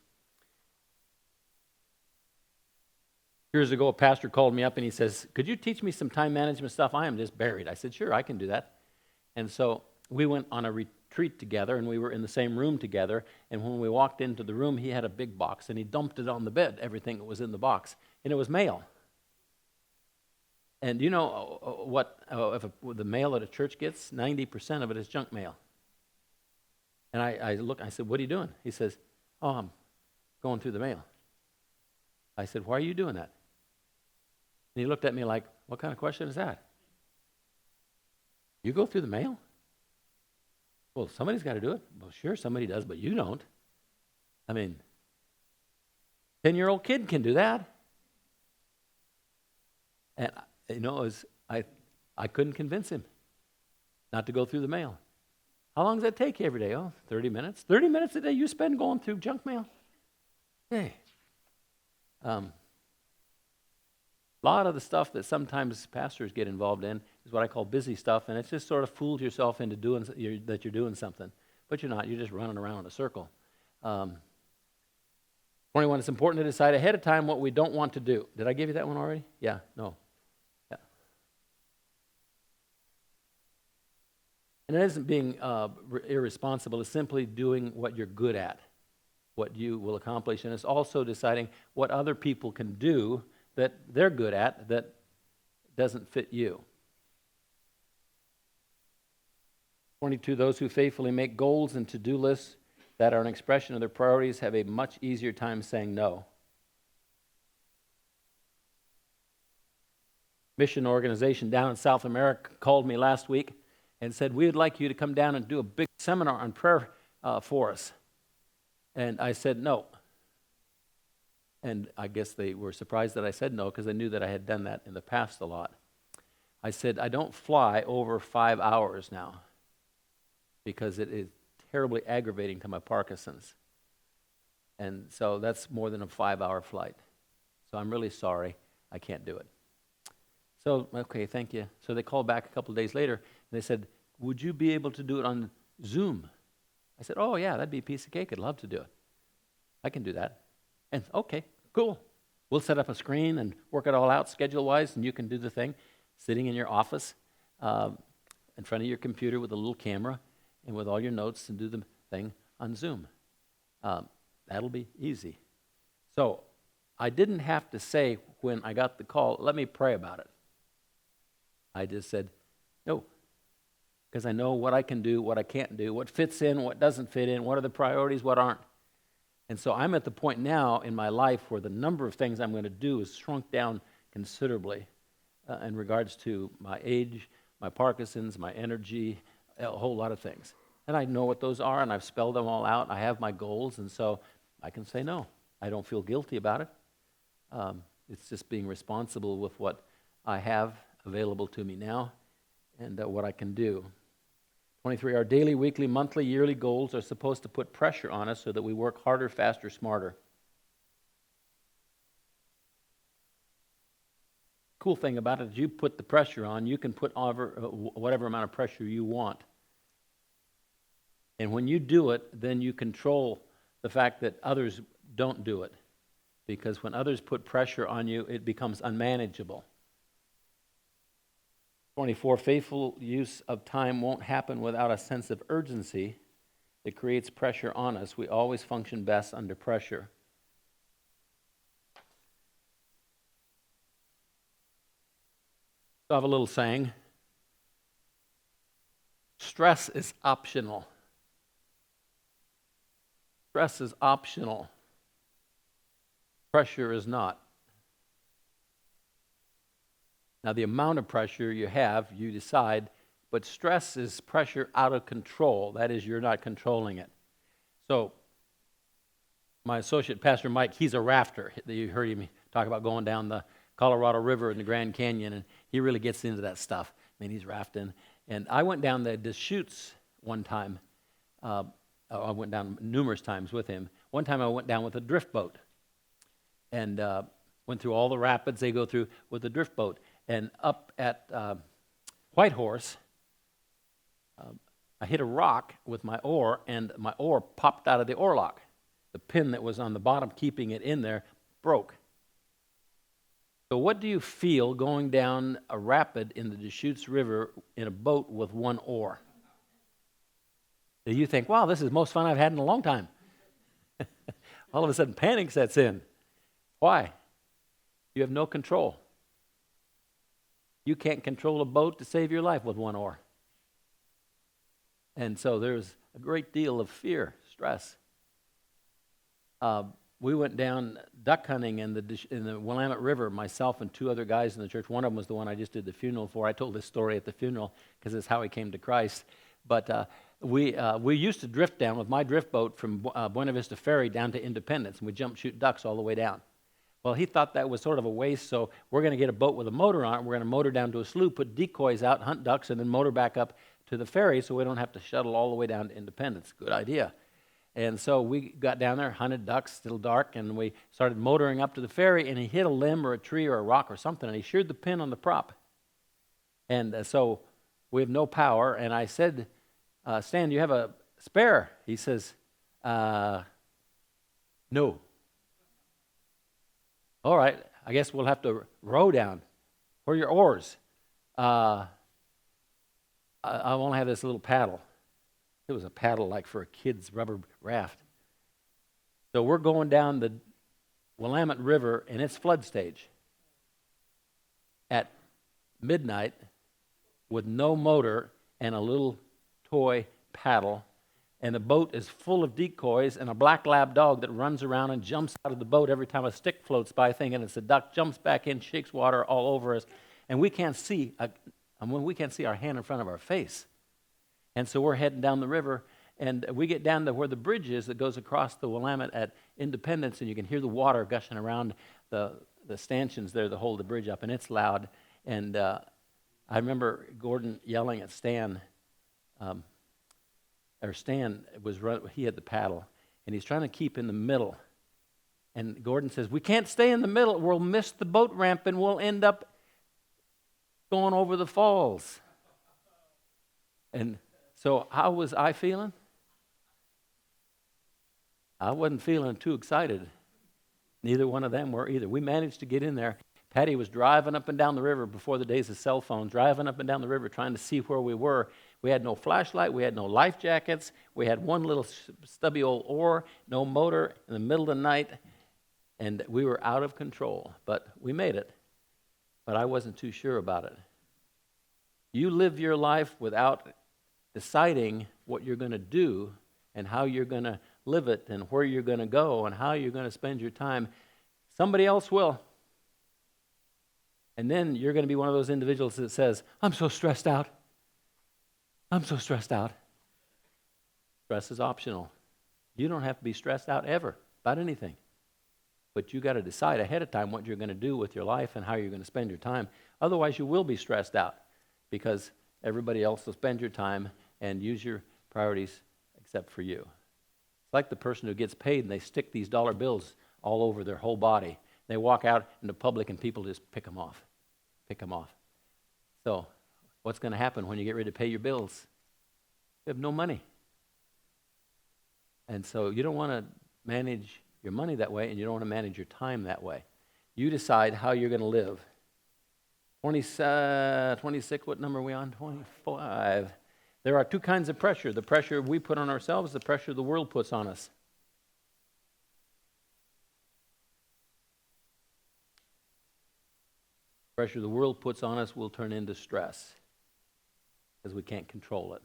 Years ago, a pastor called me up and he says, could you teach me some time management stuff? I am just buried. I said, sure, I can do that. And so we went on a retreat together, and we were in the same room together. And when we walked into the room, he had a big box, and he dumped it on the bed, everything that was in the box. And it was mail. And you know what the mail that a church gets? 90% of it is junk mail. And I said, what are you doing? He says, oh, I'm going through the mail. I said, why are you doing that? And he looked at me like, what kind of question is that? You go through the mail? Well, somebody's got to do it. Well, sure, somebody does, but you don't. I mean, 10-year-old kid can do that. And, I couldn't convince him not to go through the mail. How long does that take you every day? Oh, 30 minutes. 30 minutes a day you spend going through junk mail? Hey. A lot of the stuff that sometimes pastors get involved in is what I call busy stuff, and it's just sort of fooled yourself into that you're doing something. But you're not. You're just running around in a circle. 21, it's important to decide ahead of time what we don't want to do. Did I give you that one already? Yeah, no. Yeah. And it isn't being irresponsible. It's simply doing what you're good at, what you will accomplish. And it's also deciding what other people can do that they're good at that doesn't fit you. 22, those who faithfully make goals and to-do lists that are an expression of their priorities have a much easier time saying no. Mission organization down in South America called me last week and said, we would like you to come down and do a big seminar on prayer for us. And I said no. And I guess they were surprised that I said no because they knew that I had done that in the past a lot. I said, I don't fly over 5 hours now because it is terribly aggravating to my Parkinson's. And so that's more than a 5-hour flight. So I'm really sorry. I can't do it. So, okay, thank you. So they called back a couple of days later, and they said, would you be able to do it on Zoom? I said, oh, yeah, that'd be a piece of cake. I'd love to do it. I can do that. And, okay, cool. We'll set up a screen and work it all out schedule-wise, and you can do the thing sitting in your office in front of your computer with a little camera and with all your notes and do the thing on Zoom. That'll be easy. So I didn't have to say when I got the call, let me pray about it. I just said, no, because I know what I can do, what I can't do, what fits in, what doesn't fit in, what are the priorities, what aren't. And so I'm at the point now in my life where the number of things I'm going to do is shrunk down considerably in regards to my age, my Parkinson's, my energy, a whole lot of things. And I know what those are, and I've spelled them all out. I have my goals, and so I can say no. I don't feel guilty about it. It's just being responsible with what I have available to me now and what I can do. 23, our daily, weekly, monthly, yearly goals are supposed to put pressure on us so that we work harder, faster, smarter. Cool thing about it is you put the pressure on, you can put whatever amount of pressure you want. And when you do it, then you control the fact that others don't do it. Because when others put pressure on you, it becomes unmanageable. 24, faithful use of time won't happen without a sense of urgency that creates pressure on us. We always function best under pressure. So I have a little saying. Stress is optional. Stress is optional. Pressure is not. Now, the amount of pressure you have, you decide, but stress is pressure out of control. That is, you're not controlling it. So, my associate, Pastor Mike, he's a rafter. You heard him talk about going down the Colorado River in the Grand Canyon, and he really gets into that stuff. I mean, he's rafting. And I went down the Deschutes one time. I went down numerous times with him. One time I went down with a drift boat and went through all the rapids they go through with a drift boat. And up at Whitehorse, I hit a rock with my oar, and my oar popped out of the oar lock. The pin that was on the bottom keeping it in there broke. So what do you feel going down a rapid in the Deschutes River in a boat with one oar? Do you think, wow, this is the most fun I've had in a long time? All of a sudden, panic sets in. Why? You have no control. You can't control a boat to save your life with one oar. And so there's a great deal of fear, stress. We went down duck hunting in the Willamette River, myself and two other guys in the church. One of them was the one I just did the funeral for. I told this story at the funeral because it's how he came to Christ. But we used to drift down with my drift boat from Buena Vista Ferry down to Independence, and we jump shoot ducks all the way down. Well, he thought that was sort of a waste, so we're going to get a boat with a motor on it. We're going to motor down to a slough, put decoys out, hunt ducks, and then motor back up to the ferry so we don't have to shuttle all the way down to Independence. Good idea. And so we got down there, hunted ducks, still dark, and we started motoring up to the ferry, and he hit a limb or a tree or a rock or something, and he sheared the pin on the prop. And so we have no power. And I said, Stan, do you have a spare? He says, no. All right, I guess we'll have to row down. Where are your oars? I only have this little paddle. It was a paddle like for a kid's rubber raft. So we're going down the Willamette River in its flood stage at midnight with no motor and a little toy paddle. And the boat is full of decoys and a black lab dog that runs around and jumps out of the boat every time a stick floats by, thinking it's a duck, jumps back in, shakes water all over us. And we can't see we can't see our hand in front of our face. And so we're heading down the river, and we get down to where the bridge is that goes across the Willamette at Independence, and you can hear the water gushing around the stanchions there that hold the bridge up, and it's loud. And I remember Gordon yelling at Stan, he had the paddle, and he's trying to keep in the middle. And Gordon says, we can't stay in the middle. We'll miss the boat ramp, and we'll end up going over the falls. And so how was I feeling? I wasn't feeling too excited. Neither one of them were either. We managed to get in there. Patty was driving up and down the river before the days of cell phones, driving up and down the river trying to see where we were. We had no flashlight. We had no life jackets. We had one little stubby old oar, no motor in the middle of the night, and we were out of control. But we made it. But I wasn't too sure about it. You live your life without deciding what you're going to do and how you're going to live it and where you're going to go and how you're going to spend your time. Somebody else will. And then you're going to be one of those individuals that says, I'm so stressed out. I'm so stressed out. Stress is optional. You don't have to be stressed out ever about anything. But you got to decide ahead of time what you're going to do with your life and how you're going to spend your time. Otherwise, you will be stressed out because everybody else will spend your time and use your priorities except for you. It's like the person who gets paid and they stick these dollar bills all over their whole body. They walk out into public and people just pick them off. So what's going to happen when you get ready to pay your bills? You have no money. And so you don't want to manage your money that way, and you don't want to manage your time that way. You decide how you're going to live. 26, what number are we on? 25. There are two kinds of pressure. The pressure we put on ourselves, the pressure the world puts on us. Pressure the world puts on us will turn into stress because we can't control it.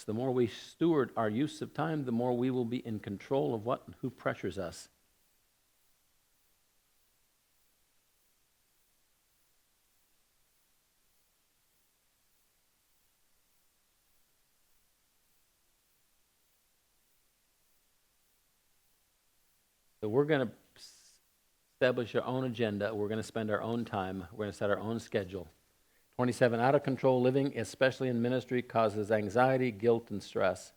The more we steward our use of time, the more we will be in control of what and who pressures us. So we're going to establish our own agenda. We're going to spend our own time. We're going to set our own schedule. 27, out of control living, especially in ministry, causes anxiety, guilt, and stress.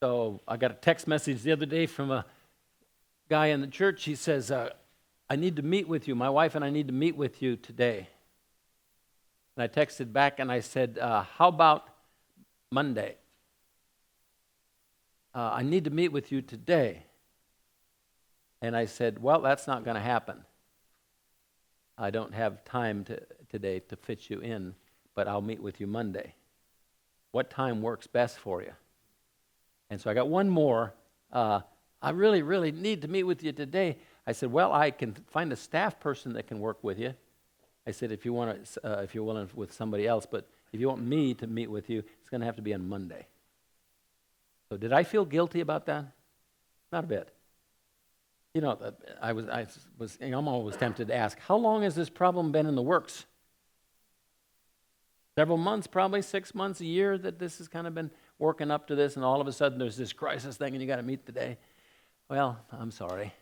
So I got a text message the other day from a guy in the church. He says, I need to meet with you. My wife and I need to meet with you today. And I texted back and I said, how about Monday? I need to meet with you today. And I said, well, that's not going to happen. I don't have time today to fit you in, but I'll meet with you Monday. What time works best for you? And so I got one more. I really, really need to meet with you today. I said, well, I can find a staff person that can work with you. I said, if you're willing with somebody else, but if you want me to meet with you, it's going to have to be on Monday. So did I feel guilty about that? Not a bit. You know, I'm always tempted to ask, how long has this problem been in the works? Several months, probably 6 months, a year that this has kind of been working up to this, and all of a sudden there's this crisis thing and you got to meet today. Well, I'm sorry.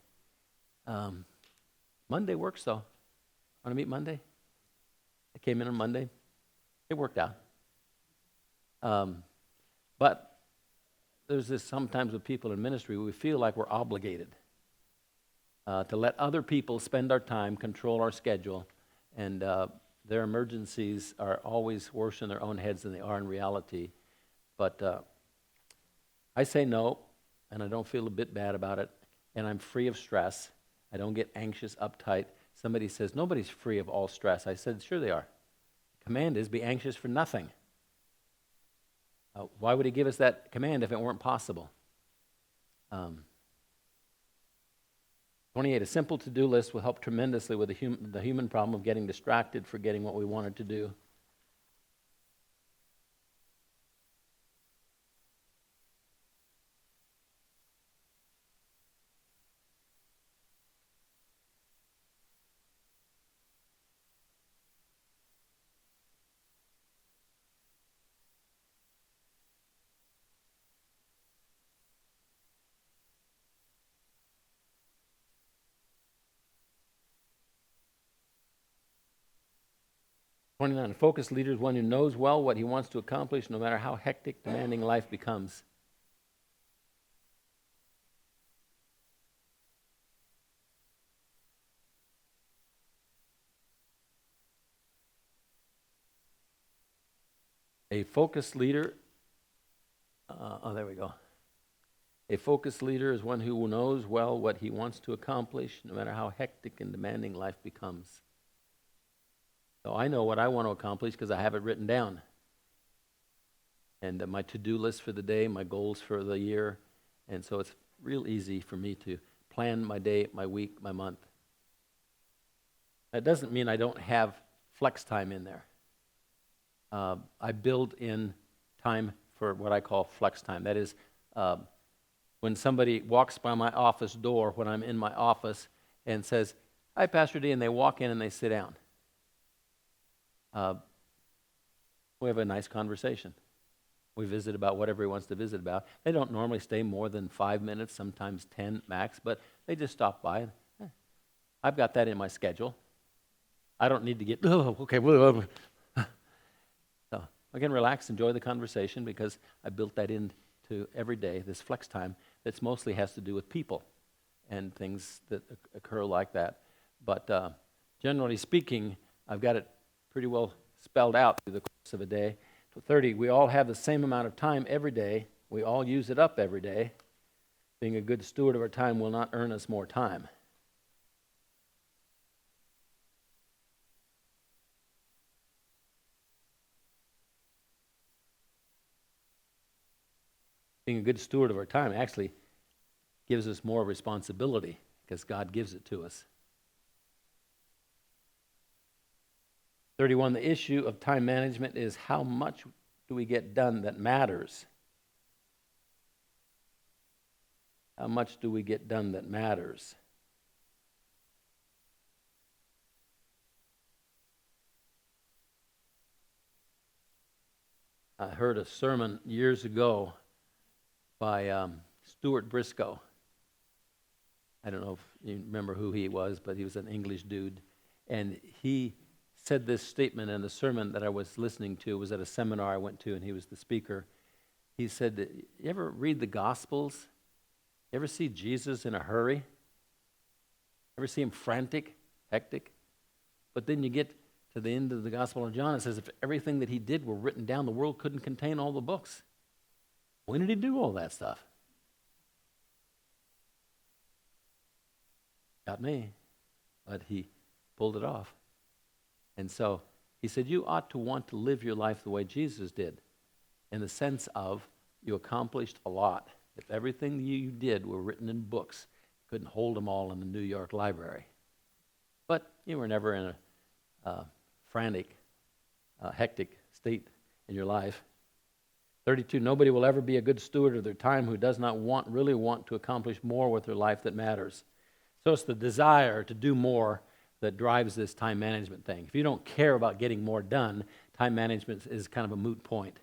Monday works, though. Want to meet Monday? I came in on Monday. It worked out. But there's this sometimes with people in ministry, we feel like we're obligated to let other people spend our time, control our schedule, and their emergencies are always worse in their own heads than they are in reality. But I say no, and I don't feel a bit bad about it, and I'm free of stress. I don't get anxious, uptight. Somebody says, nobody's free of all stress. I said, sure they are. The command is be anxious for nothing. Why would he give us that command if it weren't possible? 28, a simple to-do list will help tremendously with the human problem of getting distracted, forgetting what we wanted to do. A focused leader is one who knows well what he wants to accomplish, no matter how hectic, demanding life becomes. A focused leader, there we go. A focused leader is one who knows well what he wants to accomplish, no matter how hectic and demanding life becomes. So I know what I want to accomplish because I have it written down. And my to-do list for the day, my goals for the year. And so it's real easy for me to plan my day, my week, my month. That doesn't mean I don't have flex time in there. I build in time for what I call flex time. That is, when somebody walks by my office door when I'm in my office and says, "Hi, Pastor D," and they walk in and they sit down. We have a nice conversation. We visit about whatever he wants to visit about. They don't normally stay more than 5 minutes, sometimes 10 max, but they just stop by. I've got that in my schedule. I don't need to get, okay. So I can relax, enjoy the conversation because I built that into every day, this flex time that mostly has to do with people and things that occur like that. But generally speaking, I've got it pretty well spelled out through the course of a day. 30, we all have the same amount of time every day. We all use it up every day. Being a good steward of our time will not earn us more time. Being a good steward of our time actually gives us more responsibility because God gives it to us. 31, the issue of time management is how much do we get done that matters? How much do we get done that matters? I heard a sermon years ago by Stuart Briscoe. I don't know if you remember who he was, but he was an English dude. And he said this statement in the sermon that I was listening to. It was at a seminar I went to, and he was the speaker. He said, you ever read the Gospels? You ever see Jesus in a hurry? Ever see him frantic, hectic? But then you get to the end of the Gospel of John, it says if everything that he did were written down, the world couldn't contain all the books. When did he do all that stuff? Got me. But he pulled it off. And so he said, you ought to want to live your life the way Jesus did, in the sense of you accomplished a lot. If everything you did were written in books, you couldn't hold them all in the New York Library. But you were never in a frantic, hectic state in your life. 32, nobody will ever be a good steward of their time who does not really want to accomplish more with their life that matters. So it's the desire to do more that drives this time management thing. If you don't care about getting more done, time management is kind of a moot point.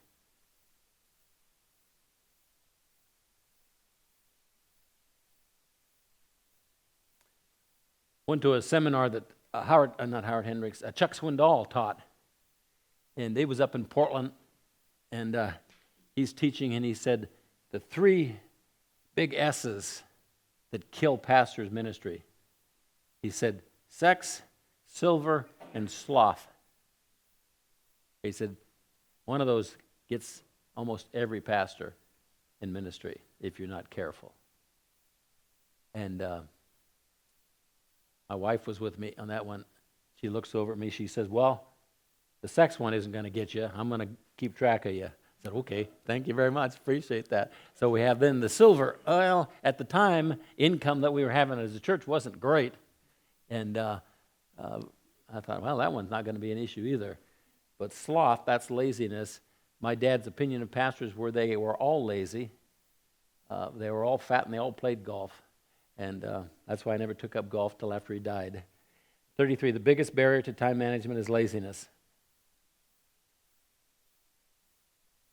Went to a seminar that Chuck Swindoll taught. And they was up in Portland, and he's teaching, and he said the three big S's that kill pastors' ministry. He said sex, silver, and sloth. He said one of those gets almost every pastor in ministry if you're not careful. And my wife was with me on that one. She looks over at me. She says, well, the sex one isn't going to get you. I'm going to keep track of you. I said, okay, thank you very much. Appreciate that. So we have then the silver. Well, at the time, income that we were having as a church wasn't great. And I thought, well, that one's not going to be an issue either. But sloth, that's laziness. My dad's opinion of pastors were they were all lazy. They were all fat and they all played golf. And that's why I never took up golf till after he died. 33, the biggest barrier to time management is laziness.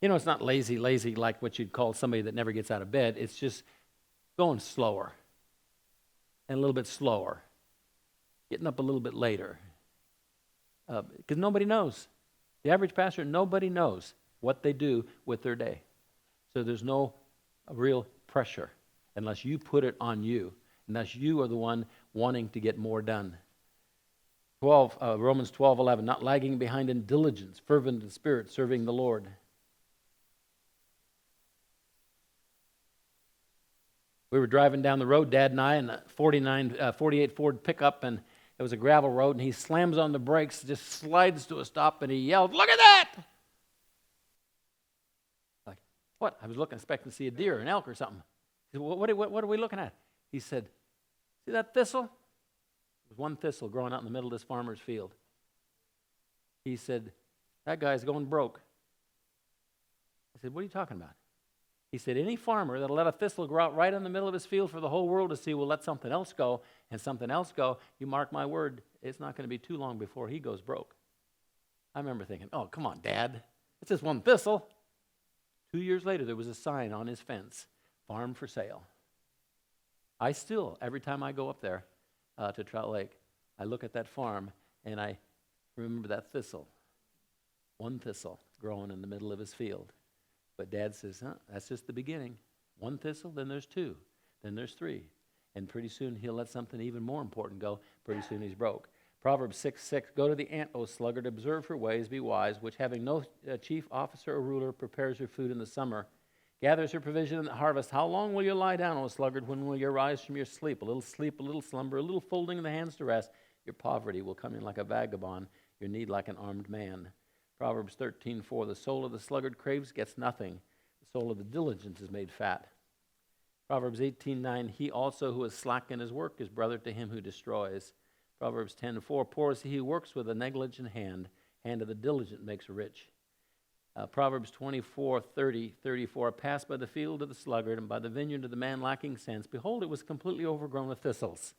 You know, it's not lazy like what you'd call somebody that never gets out of bed. It's just going slower and a little bit slower, getting up a little bit later. Because nobody knows. The average pastor, nobody knows what they do with their day. So there's no real pressure unless you put it on you, unless you are the one wanting to get more done. Romans 12:11, not lagging behind in diligence, fervent in spirit, serving the Lord. We were driving down the road, Dad and I, in a 48 Ford pickup, and it was a gravel road, and he slams on the brakes, just slides to a stop, and he yelled, "Look at that!" Like, what? I was expecting to see a deer, an elk, or something. He said, what are we looking at? He said, see that thistle? There's one thistle growing out in the middle of this farmer's field. He said, that guy's going broke. I said, what are you talking about? He said, any farmer that'll let a thistle grow out right in the middle of his field for the whole world to see will let something else go, and something else go, you mark my word, it's not going to be too long before he goes broke. I remember thinking, oh, come on, Dad. It's just one thistle. 2 years later, there was a sign on his fence, farm for sale. I still, every time I go up there to Trout Lake, I look at that farm, and I remember that thistle. One thistle growing in the middle of his field. But Dad says, that's just the beginning. One thistle, then there's two, then there's three. And pretty soon he'll let something even more important go. Pretty soon he's broke. Proverbs 6:6, go to the ant, O sluggard, observe her ways, be wise, which having no chief officer or ruler prepares her food in the summer, gathers her provision in the harvest. How long will you lie down, O sluggard? When will you rise from your sleep? A little slumber, a little folding of the hands to rest. Your poverty will come in like a vagabond, your need like an armed man. Proverbs 13:4, the soul of the sluggard craves, gets nothing. The soul of the diligent is made fat. Proverbs 18:9, he also who is slack in his work is brother to him who destroys. Proverbs 10:4, poor is he who works with a negligent hand. Hand of the diligent makes rich. Proverbs 24:34, pass by the field of the sluggard and by the vineyard of the man lacking sense. Behold, it was completely overgrown with thistles.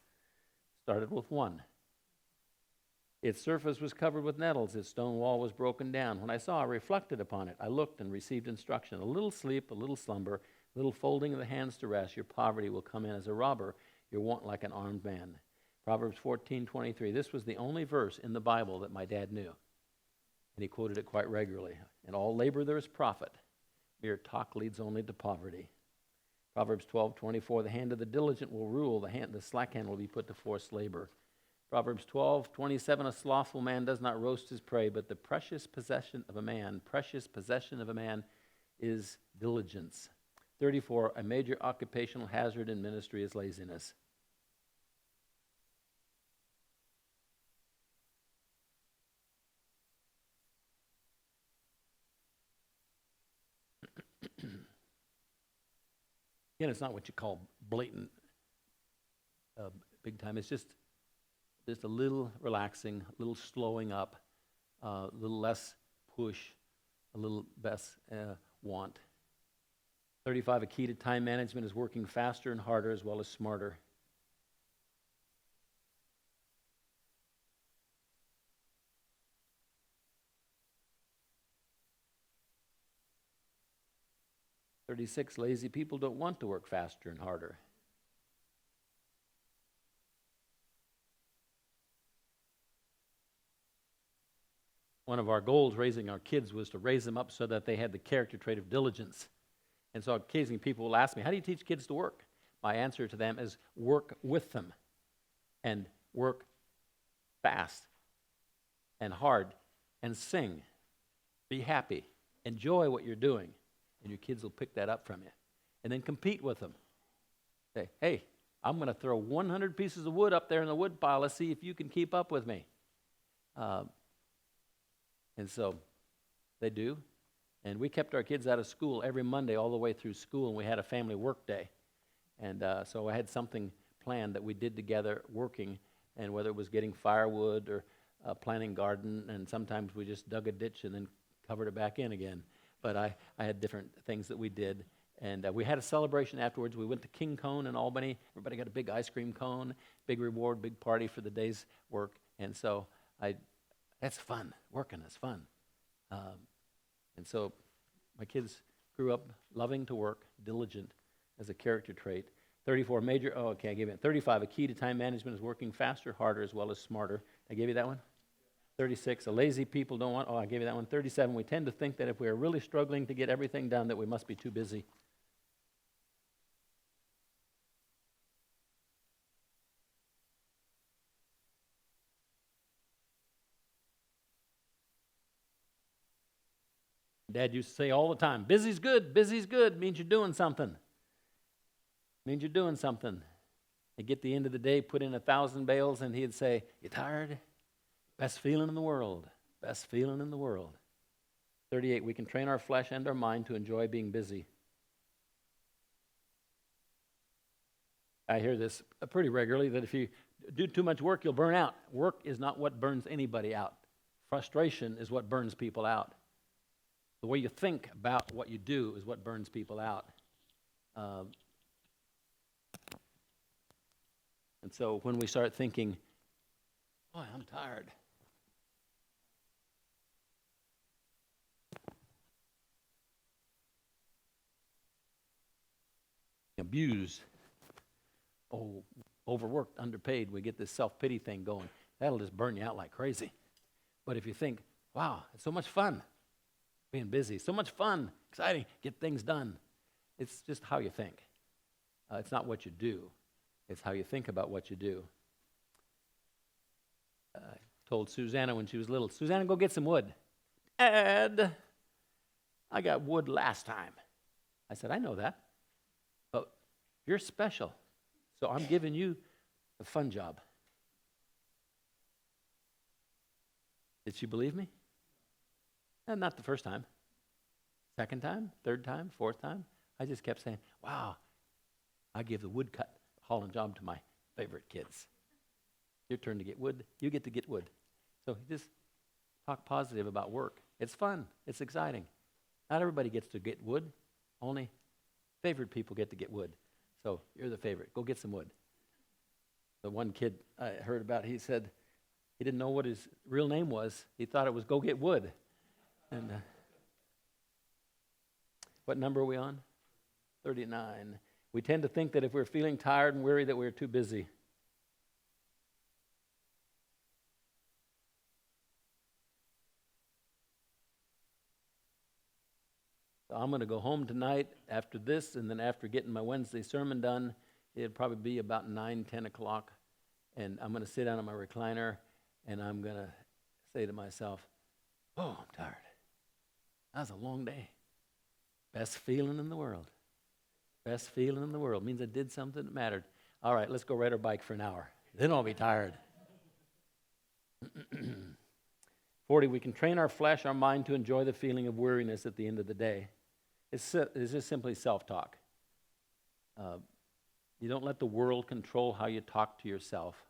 Started with one. Its surface was covered with nettles. Its stone wall was broken down. When I saw, I reflected upon it. I looked and received instruction. A little sleep, a little slumber, a little folding of the hands to rest. Your poverty will come in as a robber. Your want like an armed man. Proverbs 14:23. This was the only verse in the Bible that my dad knew. And he quoted it quite regularly. In all labor there is profit. Mere talk leads only to poverty. Proverbs 12:24. The hand of the diligent will rule. The slack hand will be put to forced labor. Proverbs 12:27, a slothful man does not roast his prey, but the precious possession of a man is diligence. 34, a major occupational hazard in ministry is laziness. Again, it's not what you call blatant big time. It's just a little relaxing, a little slowing up, a little less push, a little less want. 35, a key to time management is working faster and harder as well as smarter. "36, lazy people don't want to work faster and harder. one of our goals raising our kids was to raise them up so that they had the character trait of diligence. And so occasionally people will ask me, how do you teach kids to work? My answer to them is work with them and work fast and hard and sing. Be happy. Enjoy what you're doing. And your kids will pick that up from you. And then compete with them. Say, hey, I'm going to throw 100 pieces of wood up there in the wood pile. Let's see if you can keep up with me. And so they do. And we kept our kids out of school every Monday all the way through school, and we had a family work day. And so I had something planned that we did together working, and whether it was getting firewood or planting garden, and sometimes we just dug a ditch and then covered it back in again. But I had different things that we did. And we had a celebration afterwards. We went to King Cone in Albany. Everybody got a big ice cream cone, big reward, big party for the day's work. And so that's fun. Working is fun. And so my kids grew up loving to work, diligent as a character trait. 34, I gave you it. 35, a key to time management is working faster, harder, as well as smarter. I gave you that one? 36, a lazy people don't want, I gave you that one. 37, we tend to think that if we are really struggling to get everything done, that we must be too busy. Dad used to say all the time, busy's good, means you're doing something. Means you're doing something. He'd get the end of the day, put in 1,000 bales, and he'd say, you tired? Best feeling in the world. Best feeling in the world. 38, we can train our flesh and our mind to enjoy being busy. I hear this pretty regularly, that if you do too much work, you'll burn out. Work is not what burns anybody out. Frustration is what burns people out. The way you think about what you do is what burns people out. And so when we start thinking, boy, I'm tired. Abused, overworked, underpaid, we get this self-pity thing going. That'll just burn you out like crazy. But if you think, wow, it's so much fun being busy, so much fun, exciting, get things done. It's just how you think. It's not what you do. It's how you think about what you do. I told Susanna when she was little, Susanna, go get some wood. Dad, I got wood last time. I said, I know that. But you're special, so I'm giving you the fun job. Did she believe me? Not the first time. Second time, third time, fourth time. I just kept saying, wow, I give the woodcut hauling job to my favorite kids. Your turn to get wood. You get to get wood. So just talk positive about work. It's fun. It's exciting. Not everybody gets to get wood. Only favored people get to get wood. So you're the favorite. Go get some wood. The one kid I heard about, he said he didn't know what his real name was. He thought it was Go Get Wood. And what number are we on? 39. We tend to think that if we're feeling tired and weary that we're too busy. So I'm going to go home tonight after this, and then after getting my Wednesday sermon done, it'll probably be about 9, 10 o'clock, and I'm going to sit down on my recliner, and I'm going to say to myself, oh, I'm tired. That was a long day. Best feeling in the world. Best feeling in the world. Means I did something that mattered. All right, let's go ride our bike for an hour. Then I'll be tired. 40, we can train our flesh, our mind to enjoy the feeling of weariness at the end of the day. It's just simply self-talk. You don't let the world control how you talk to yourself.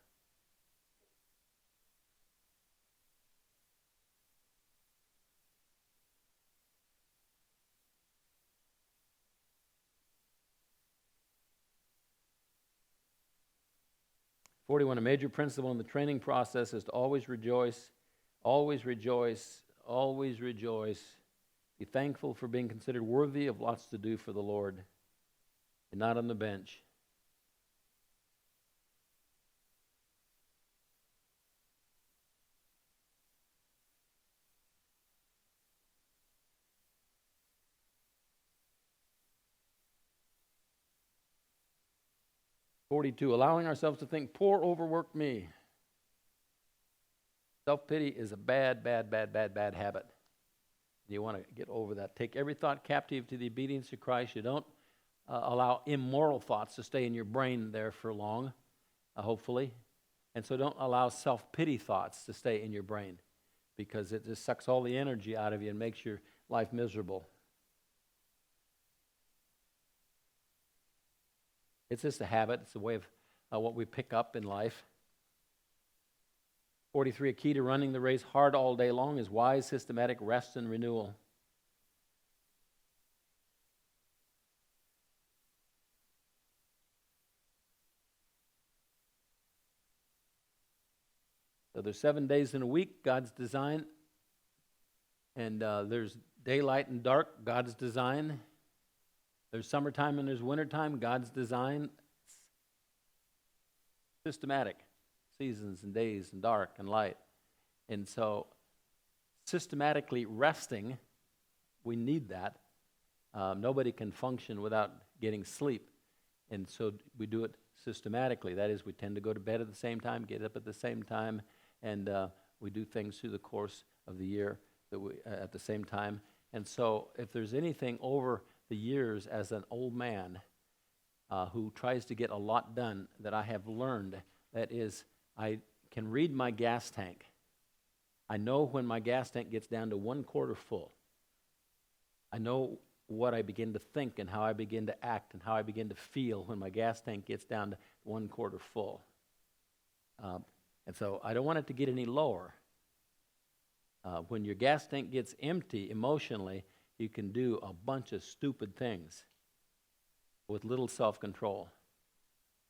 A major principle in the training process is to always rejoice, always rejoice, always rejoice. Be thankful for being considered worthy of lots to do for the Lord and not on the bench. 42, allowing ourselves to think, poor, overworked me. Self-pity is a bad habit. You want to get over that. Take every thought captive to the obedience of Christ. You don't allow immoral thoughts to stay in your brain there for long, hopefully. And so don't allow self-pity thoughts to stay in your brain, because it just sucks all the energy out of you and makes your life miserable. It's just a habit. It's a way of what we pick up in life. 43, a key to running the race hard all day long is wise, systematic rest and renewal. So there's 7 days in a week, God's design. And there's daylight and dark, God's design. There's summertime and there's wintertime, God's design. Systematic. Seasons and days and dark and light. And so systematically resting, we need that. Nobody can function without getting sleep. And so we do it systematically. That is, we tend to go to bed at the same time, get up at the same time, and we do things through the course of the year that at the same time. And so if there's anything over the years as an old man who tries to get a lot done that I have learned, that is, I can read my gas tank. I know when my gas tank gets down to 1/4 full. I know what I begin to think and how I begin to act and how I begin to feel when my gas tank gets down to 1/4 full. And so I don't want it to get any lower. When your gas tank gets empty emotionally, you can do a bunch of stupid things with little self-control.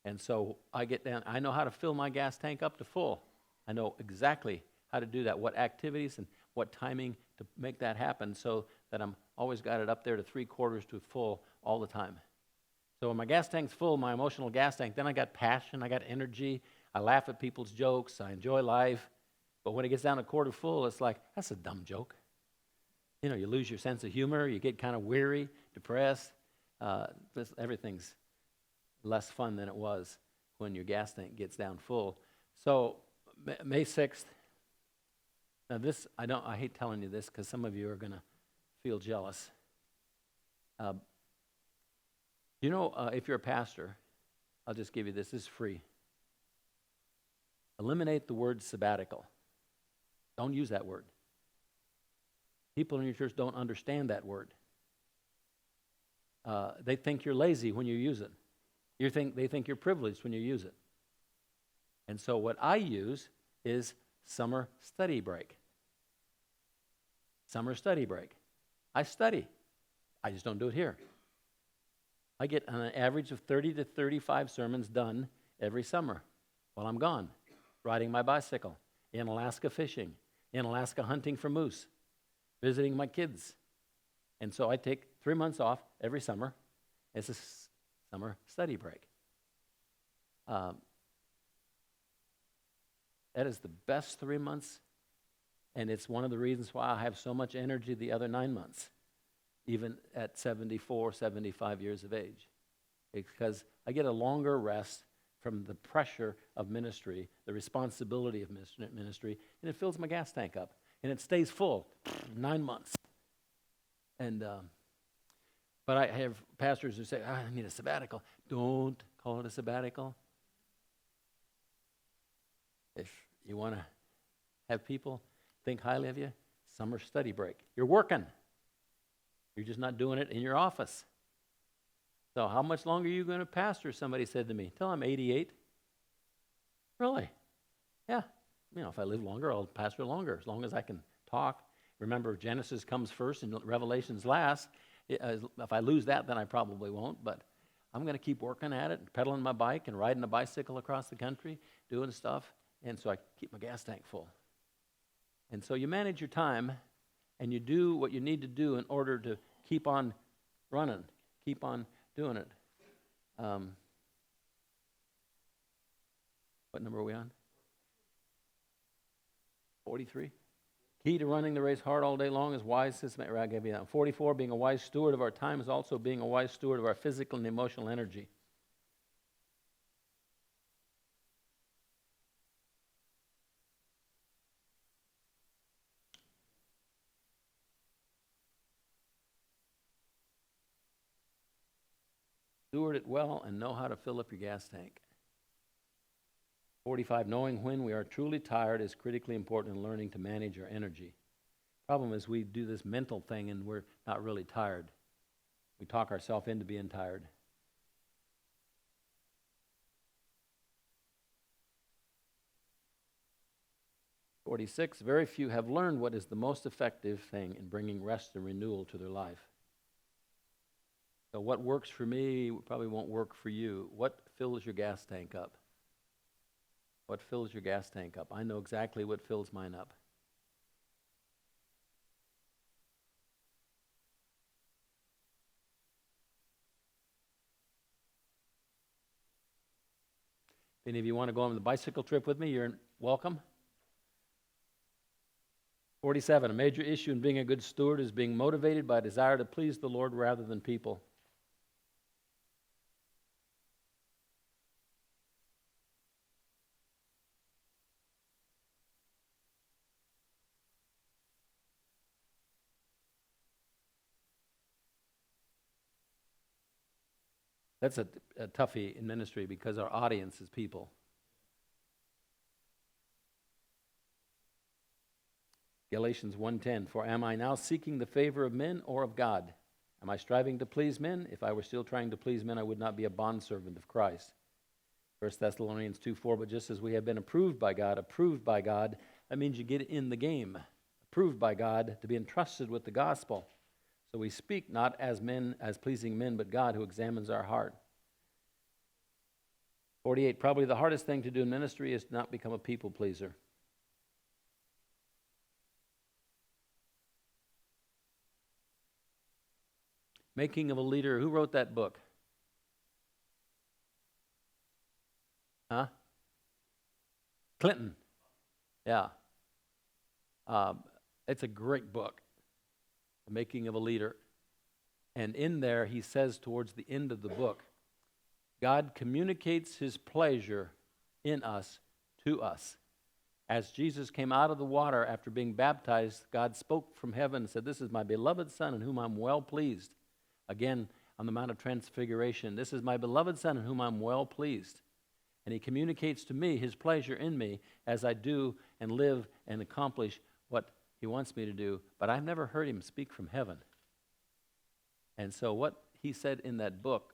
And so I get down, I know how to fill my gas tank up to full. I know exactly how to do that, what activities and what timing to make that happen, so that I'm always got it up there to 3/4 to full all the time. So when my gas tank's full, my emotional gas tank, then I got passion, I got energy, I laugh at people's jokes, I enjoy life. But when it gets down to 1/4 full, it's like, that's a dumb joke. You know, you lose your sense of humor, you get kind of weary, depressed. Everything's less fun than it was when your gas tank gets down full. So May 6th, now this, I hate telling you this because some of you are going to feel jealous. If you're a pastor, I'll just give you this is free. Eliminate the word sabbatical. Don't use that word. People in your church don't understand that word. They think you're lazy when you use it. They think you're privileged when you use it. And so what I use is summer study break. Summer study break. I study. I just don't do it here. I get an average of 30 to 35 sermons done every summer while I'm gone, riding my bicycle, in Alaska fishing, in Alaska hunting for moose, visiting my kids. And so I take 3 months off every summer. It's a summer study break. That is the best 3 months, and it's one of the reasons why I have so much energy the other 9 months, even at 74, 75 years of age. Because I get a longer rest from the pressure of ministry, the responsibility of ministry, and it fills my gas tank up, and it stays full 9 months. And but I have pastors who say, I need a sabbatical. Don't call it a sabbatical. If you want to have people think highly of you, summer study break. You're working. You're just not doing it in your office. So how much longer are you going to pastor, somebody said to me. Till I'm 88. Really? Yeah. If I live longer, I'll pastor longer, as long as I can talk. Remember, Genesis comes first and Revelation's last. If I lose that, then I probably won't, but I'm going to keep working at it, pedaling my bike and riding a bicycle across the country, doing stuff, and so I keep my gas tank full. And so you manage your time, and you do what you need to do in order to keep on running, keep on doing it. What number are we on? 43? Key to running the race hard all day long is wise systematic. I gave you that. 44, being a wise steward of our time is also being a wise steward of our physical and emotional energy. Steward it well and know how to fill up your gas tank. 45, knowing when we are truly tired is critically important in learning to manage our energy. Problem is we do this mental thing and we're not really tired. We talk ourselves into being tired. "46, very few have learned what is the most effective thing in bringing rest and renewal to their life." So what works for me probably won't work for you. What fills your gas tank up? What fills your gas tank up? I know exactly what fills mine up. If any of you want to go on the bicycle trip with me, you're welcome. 47, a major issue in being a good steward is being motivated by a desire to please the Lord rather than people. That's a toughie in ministry because our audience is people. Galatians 1:10, for am I now seeking the favor of men or of God? Am I striving to please men? If I were still trying to please men, I would not be a bondservant of Christ. 1 Thessalonians 2:4, but just as we have been approved by God, that means you get in the game. Approved by God to be entrusted with the gospel. So we speak not as men, as pleasing men, but God who examines our heart. 48, probably the hardest thing to do in ministry is to not become a people pleaser. Making of a Leader. Who wrote that book? Huh? Clinton. Yeah. It's a great book. The Making of a Leader. And in there, he says towards the end of the book, God communicates his pleasure in us to us. As Jesus came out of the water after being baptized, God spoke from heaven and said, this is my beloved Son in whom I'm well pleased. Again, on the Mount of Transfiguration, this is my beloved Son in whom I'm well pleased. And he communicates to me his pleasure in me as I do and live and accomplish what he wants me to do. But I've never heard him speak from heaven. And so what he said in that book,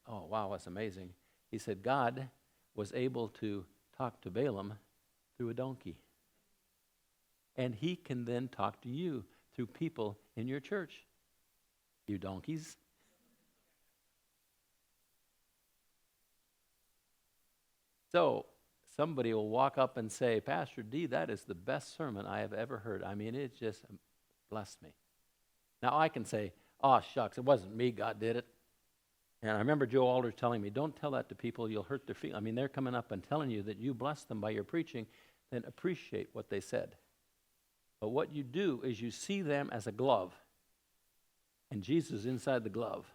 oh wow, that's amazing. He said God was able to talk to Balaam through a donkey. And he can then talk to you through people in your church. You donkeys. So somebody will walk up and say, Pastor D, that is the best sermon I have ever heard. I mean, it just blessed me. Now I can say, oh shucks, it wasn't me, God did it. And I remember Joe Alders telling me, don't tell that to people, you'll hurt their feelings. I mean, they're coming up and telling you that you blessed them by your preaching, then appreciate what they said. But what you do is you see them as a glove, and Jesus is inside the glove,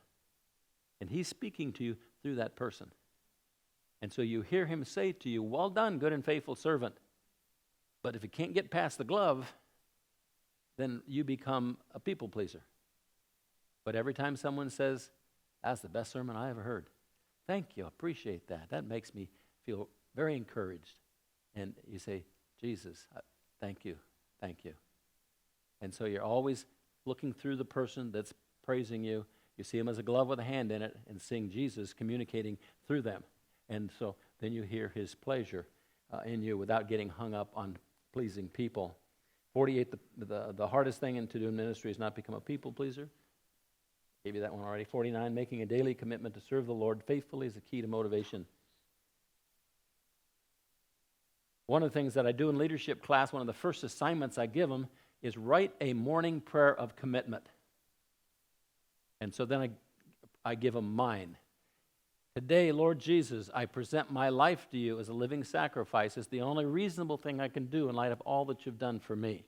and he's speaking to you through that person. And so you hear him say to you, well done, good and faithful servant. But if you can't get past the glove, then you become a people pleaser. But every time someone says, that's the best sermon I ever heard, thank you, appreciate that. That makes me feel very encouraged. And you say, Jesus, thank you, thank you. And so you're always looking through the person that's praising you. You see him as a glove with a hand in it and seeing Jesus communicating through them. And so then you hear his pleasure in you without getting hung up on pleasing people. 48, the hardest thing to do in ministry is not become a people pleaser. Gave you that one already. 49, making a daily commitment to serve the Lord faithfully is the key to motivation. One of the things that I do in leadership class, one of the first assignments I give them is write a morning prayer of commitment. And so then I give them mine. Today, Lord Jesus, I present my life to you as a living sacrifice. It's the only reasonable thing I can do in light of all that you've done for me.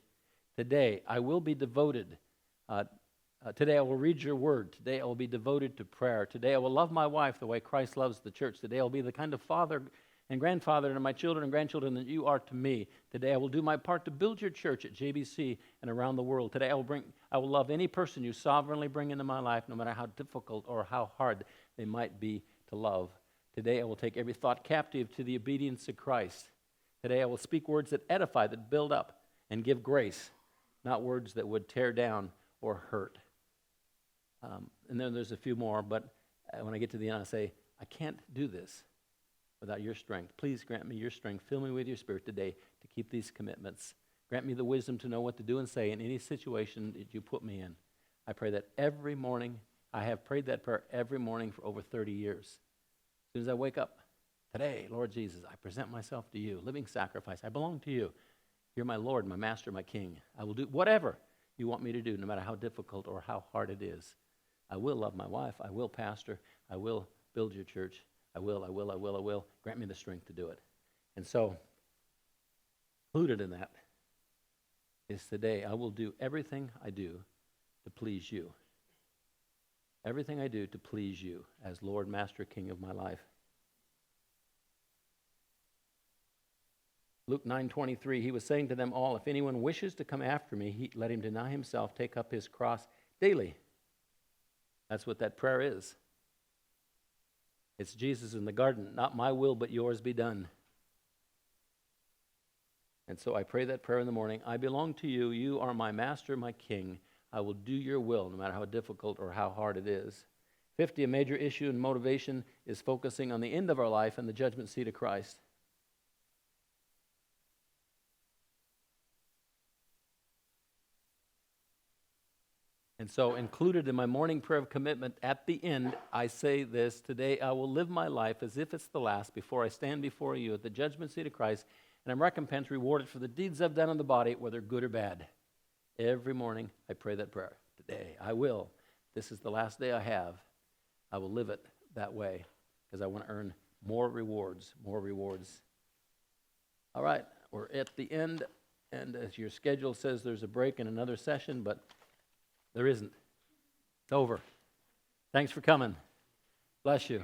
Today, I will be devoted. Today, I will read your word. Today, I will be devoted to prayer. Today, I will love my wife the way Christ loves the church. Today, I will be the kind of father and grandfather to my children and grandchildren that you are to me. Today, I will do my part to build your church at JBC and around the world. Today, I will love any person you sovereignly bring into my life, no matter how difficult or how hard they might be to love. Today I will take every thought captive to the obedience of Christ. Today I will speak words that edify, that build up, and give grace, not words that would tear down or hurt. And then there's a few more, but when I get to the end, I say, I can't do this without your strength. Please grant me your strength. Fill me with your Spirit today to keep these commitments. Grant me the wisdom to know what to do and say in any situation that you put me in. I pray that every morning. I have prayed that prayer every morning for over 30 years. As soon as I wake up, today, Lord Jesus, I present myself to you, living sacrifice. I belong to you. You're my Lord, my Master, my King. I will do whatever you want me to do, no matter how difficult or how hard it is. I will love my wife. I will pastor. I will build your church. I will. Grant me the strength to do it. And so, included in that is today, I will do everything I do to please you. Everything I do to please you as Lord, Master, King of my life. Luke 9:23, he was saying to them all, if anyone wishes to come after me, let him deny himself, take up his cross daily. That's what that prayer is. It's Jesus in the garden, not my will but yours be done. And so I pray that prayer in the morning. I belong to you. You are my Master, my King. I will do your will, no matter how difficult or how hard it is. 50, a major issue in motivation is focusing on the end of our life and the judgment seat of Christ. And so included in my morning prayer of commitment, at the end, I say this, today I will live my life as if it's the last before I stand before you at the judgment seat of Christ, and I'm recompensed, rewarded for the deeds I've done in the body, whether good or bad. Every morning I pray that prayer. Today I will. This is the last day I have. I will live it that way because I want to earn more rewards, more rewards. All right, we're at the end, and as your schedule says, there's a break in another session, but there isn't. It's over. Thanks for coming. Bless you.